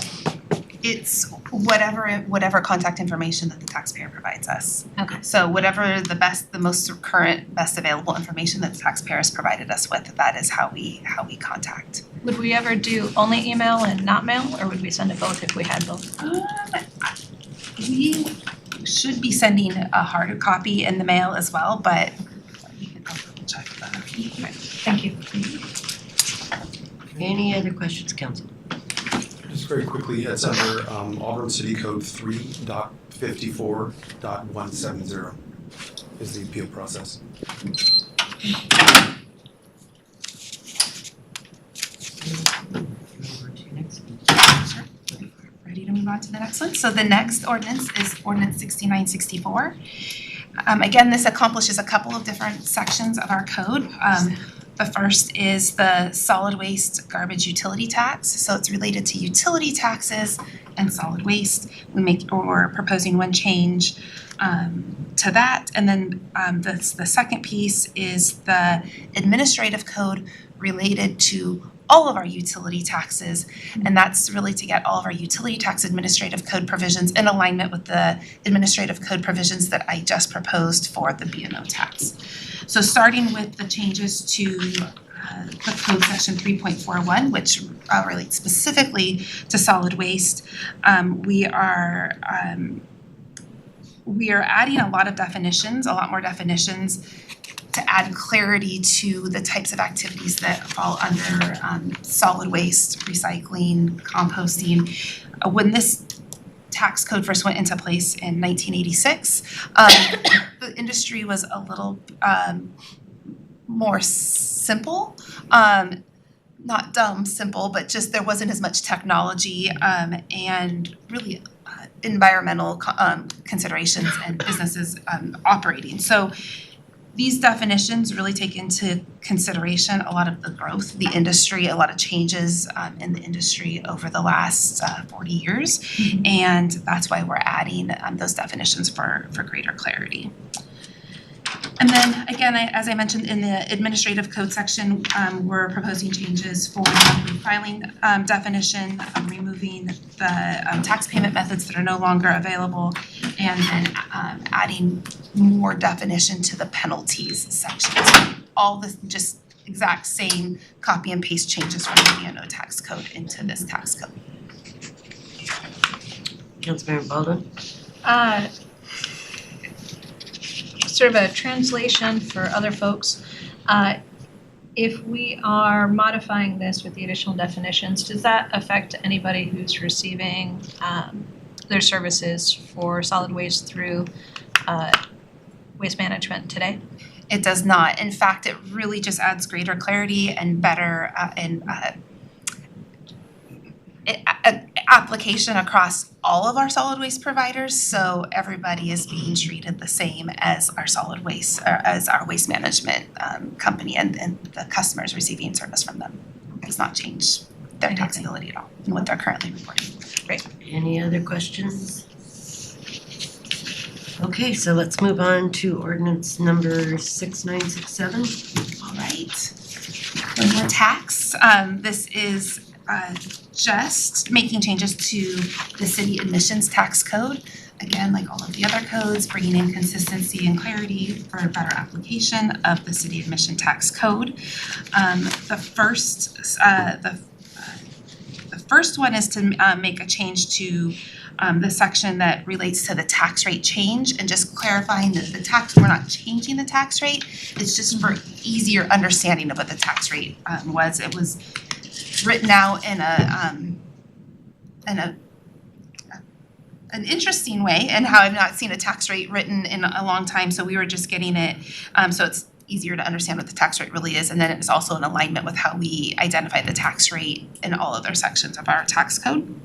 Speaker 15: It's whatever contact information that the taxpayer provides us.
Speaker 6: Okay.
Speaker 15: So whatever the most current, best available information that the taxpayer has provided us with, that is how we contact.
Speaker 6: Would we ever do only email and not mail, or would we send it both if we had both?
Speaker 15: We should be sending a hard copy in the mail as well, but we can double check that.
Speaker 6: Thank you.
Speaker 10: Any other questions, council?
Speaker 14: Just very quickly, it's under Auburn City Code 3.54.170 is the appeal process.
Speaker 15: Ready to move on to the next one? So the next ordinance is ordinance 6964. Again, this accomplishes a couple of different sections of our code. The first is the solid waste garbage utility tax. So it's related to utility taxes and solid waste. We're proposing one change to that. And then the second piece is the administrative code related to all of our utility taxes. And that's really to get all of our utility tax administrative code provisions in alignment with the administrative code provisions that I just proposed for the B&O tax. So starting with the changes to the code section 3.41, which relates specifically to solid waste, we are adding a lot more definitions to add clarity to the types of activities that fall under solid waste, recycling, composting. When this tax code first went into place in 1986, the industry was a little more simple, not dumb, simple, but just there wasn't as much technology and really environmental considerations and businesses operating. So these definitions really take into consideration a lot of the growth of the industry, a lot of changes in the industry over the last 40 years. Mm-hmm. And that's why we're adding those definitions for greater clarity. And then again, as I mentioned in the administrative code section, we're proposing changes for the filing definition, removing the tax payment methods that are no longer available, and then adding more definition to the penalties section. So all this just exact same copy and paste changes from the B&O tax code into this tax code.
Speaker 10: Councilmember Baldwin?
Speaker 6: Sort of a translation for other folks. If we are modifying this with the additional definitions, does that affect anybody who's receiving their services for solid waste through waste management today?
Speaker 15: It does not. In fact, it really just adds greater clarity and better application across all of our solid waste providers, so everybody is being treated the same as our solid waste, or as our waste management company, and the customers receiving service from them. It does not change their taxability at all in what they're currently reporting.
Speaker 10: Great. Any other questions?
Speaker 2: Okay, so let's move on to ordinance number 6967.
Speaker 15: All right. One more tax. This is just making changes to the city admissions tax code. Again, like all of the other codes, bringing in consistency and clarity for a better application of the city admission tax code. The first one is to make a change to the section that relates to the tax rate change and just clarifying that the tax, we're not changing the tax rate. It's just for easier understanding of what the tax rate was. It was written out in an interesting way, and how I've not seen a tax rate written in a long time, so we were just getting it so it's easier to understand what the tax rate really is, and then it's also in alignment with how we identify the tax rate in all other sections of our tax code.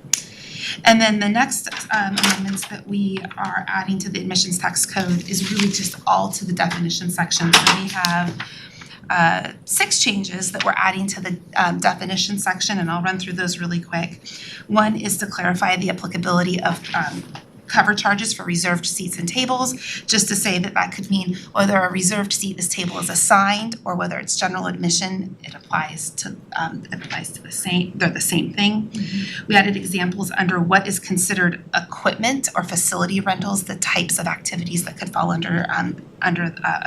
Speaker 15: And then the next amendments that we are adding to the admissions tax code is really just all to the definition section. So we have 6 changes that we're adding to the definition section, and I'll run through those really quick. One is to clarify the applicability of cover charges for reserved seats and tables, just to say that that could mean whether a reserved seat, this table is assigned, or whether it's general admission, it applies to the same, they're the same thing. We added examples under what is considered equipment or facility rentals, the types of activities that could fall under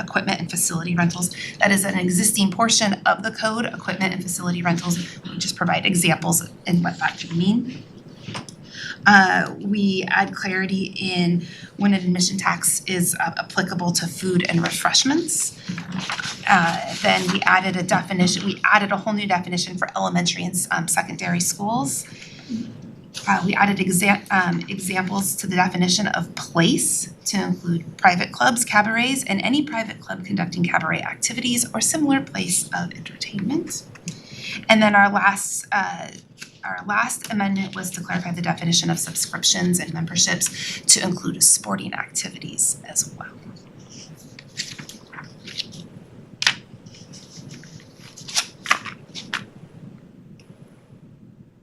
Speaker 15: equipment and facility rentals. That is an existing portion of the code, equipment and facility rentals. We just provide examples in what that could mean. We add clarity in when an admission tax is applicable to food and refreshments. Then we added a whole new definition for elementary and secondary schools. We added examples to the definition of place to include private clubs, cabarets, and any private club conducting cabaret activities or similar place of entertainment. And then our last amendment was to clarify the definition of subscriptions and memberships to include sporting activities as well.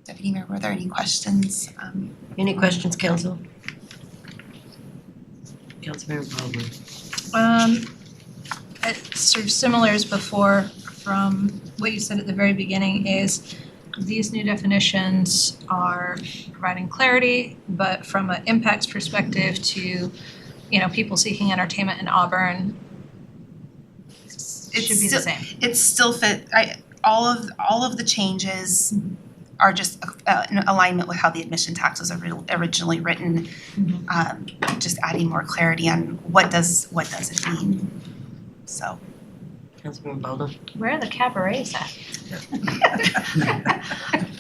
Speaker 15: Deputy Mayor, were there any questions?
Speaker 2: Any questions, Council? Councilmember Baldwin.
Speaker 6: Sort of similar as before from what you said at the very beginning is these new definitions are providing clarity, but from an impacts perspective to, people seeking entertainment in Auburn, it should be the same.
Speaker 15: It's still all of the changes are just in alignment with how the admission tax was originally written. Just adding more clarity on what does it mean. So.
Speaker 2: Councilmember Baldwin.
Speaker 8: Where are the cabarets at?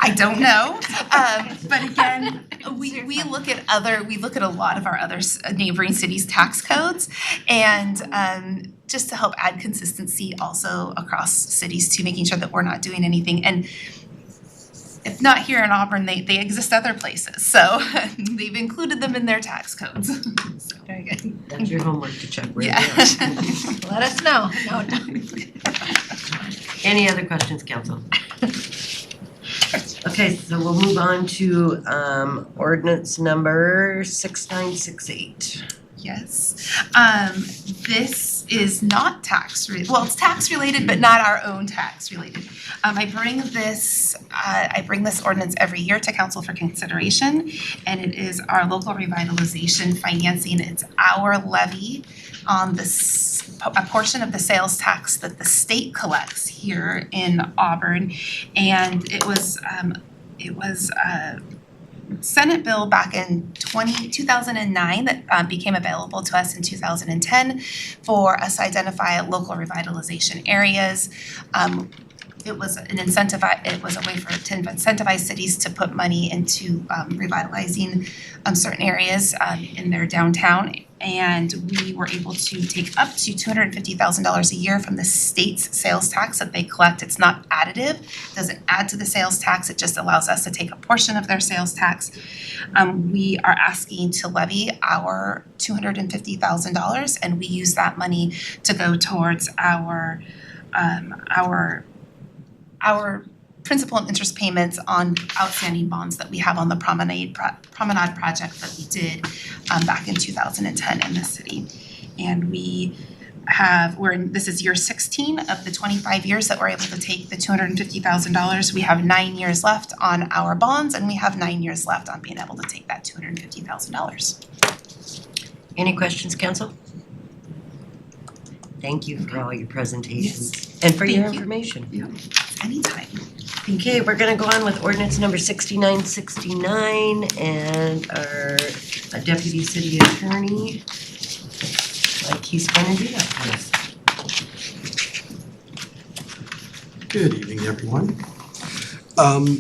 Speaker 15: I don't know, but again, we look at a lot of our other neighboring cities' tax codes, and just to help add consistency also across cities too, making sure that we're not doing anything. And if not here in Auburn, they exist other places, so they've included them in their tax codes. So.
Speaker 6: Very good.
Speaker 2: That's your homework to check where
Speaker 15: Yeah.
Speaker 2: they are.
Speaker 6: Let us know. No.
Speaker 2: Any other questions, Council? Okay, so we'll move on to ordinance number 6968.
Speaker 15: Yes. This is not it's tax related, but not our own tax related. I bring this ordinance every year to council for consideration, and it is our local revitalization financing. It's our levy on a portion of the sales tax that the state collects here in Auburn, and it was a Senate bill back in 2009 that became available to us in 2010 for us to identify local revitalization areas. It was a way to incentivize cities to put money into revitalizing certain areas in their downtown. And we were able to take up to $250,000 a year from the state's sales tax that they collect. It's not additive, doesn't add to the sales tax, it just allows us to take a portion of their sales tax. We are asking to levy our $250,000, and we use that money to go towards our principal and interest payments on outstanding bonds that we have on the promenade project that we did back in 2010 in the city. And this is year 16 of the 25 years that we're able to take the $250,000. We have 9 years left on our bonds, and we have 9 years left on being able to take that $250,000.
Speaker 2: Any questions, council? Thank you for all your presentations and for your
Speaker 15: Thank you.
Speaker 2: information.
Speaker 15: Anytime.
Speaker 2: Okay, we're gonna go on with ordinance number 6969 and our deputy city attorney. Like he's gonna do that for us.
Speaker 14: Good evening, everyone.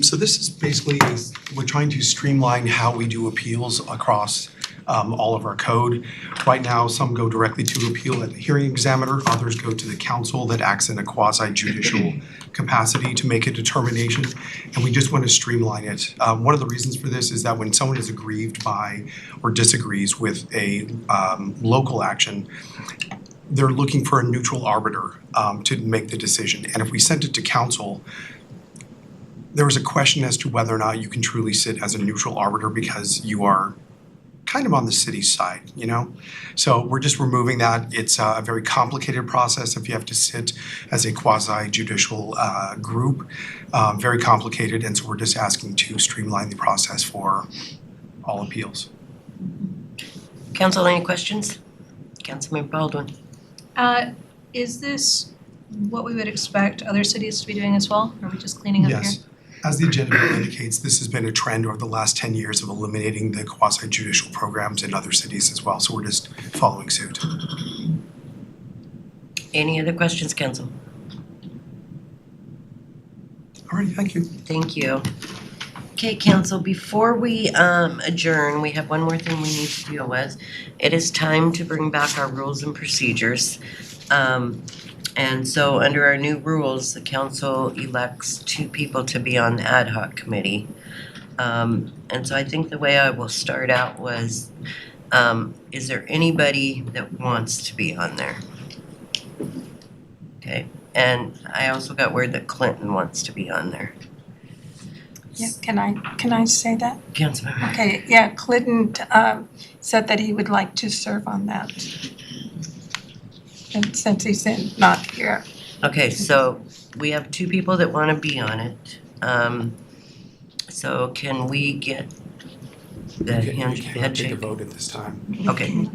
Speaker 14: So this is basically we're trying to streamline how we do appeals across all of our code. Right now, some go directly to appeal at the hearing examiner, others go to the council that acts in a quasi-judicial capacity to make a determination, and we just want to streamline it. One of the reasons for this is that when someone is aggrieved by or disagrees with a local action, they're looking for a neutral arbiter to make the decision. And if we sent it to council, there was a question as to whether or not you can truly sit as a neutral arbiter because you are kind of on the city's side, you know? So we're just removing that. It's a very complicated process if you have to sit as a quasi-judicial group, very complicated, and so we're just asking to streamline the process for all appeals.
Speaker 2: Council, any questions? Councilman Baldwin.
Speaker 6: Is this what we would expect other cities to be doing as well? Or are we just cleaning up here?
Speaker 14: Yes. As the agenda indicates, this has been a trend over the last 10 years of eliminating the quasi-judicial programs in other cities as well, so we're just following suit.
Speaker 2: Any other questions, council?
Speaker 14: All right, thank you.
Speaker 2: Thank you. Okay, council, before we adjourn, we have one more thing we need to deal with. It is time to bring back our rules and procedures. And so under our new rules, the council elects 2 people to be on the ad hoc committee. And so I think the way I will start out was, is there anybody that wants to be on there? Okay, and I also got word that Clinton wants to be on there.
Speaker 7: Yeah, can I say that?
Speaker 2: Councilmember.
Speaker 7: Okay, yeah, Clinton said that he would like to serve on that. And since he's not here.
Speaker 2: Okay, so we have 2 people that want to be on it. So can we get the
Speaker 14: We
Speaker 2: head
Speaker 14: can't take a
Speaker 2: shake?
Speaker 14: vote at this time.
Speaker 2: Okay.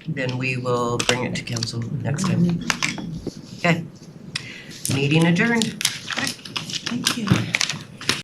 Speaker 2: Then we will bring it to council next time. Okay. Meeting adjourned.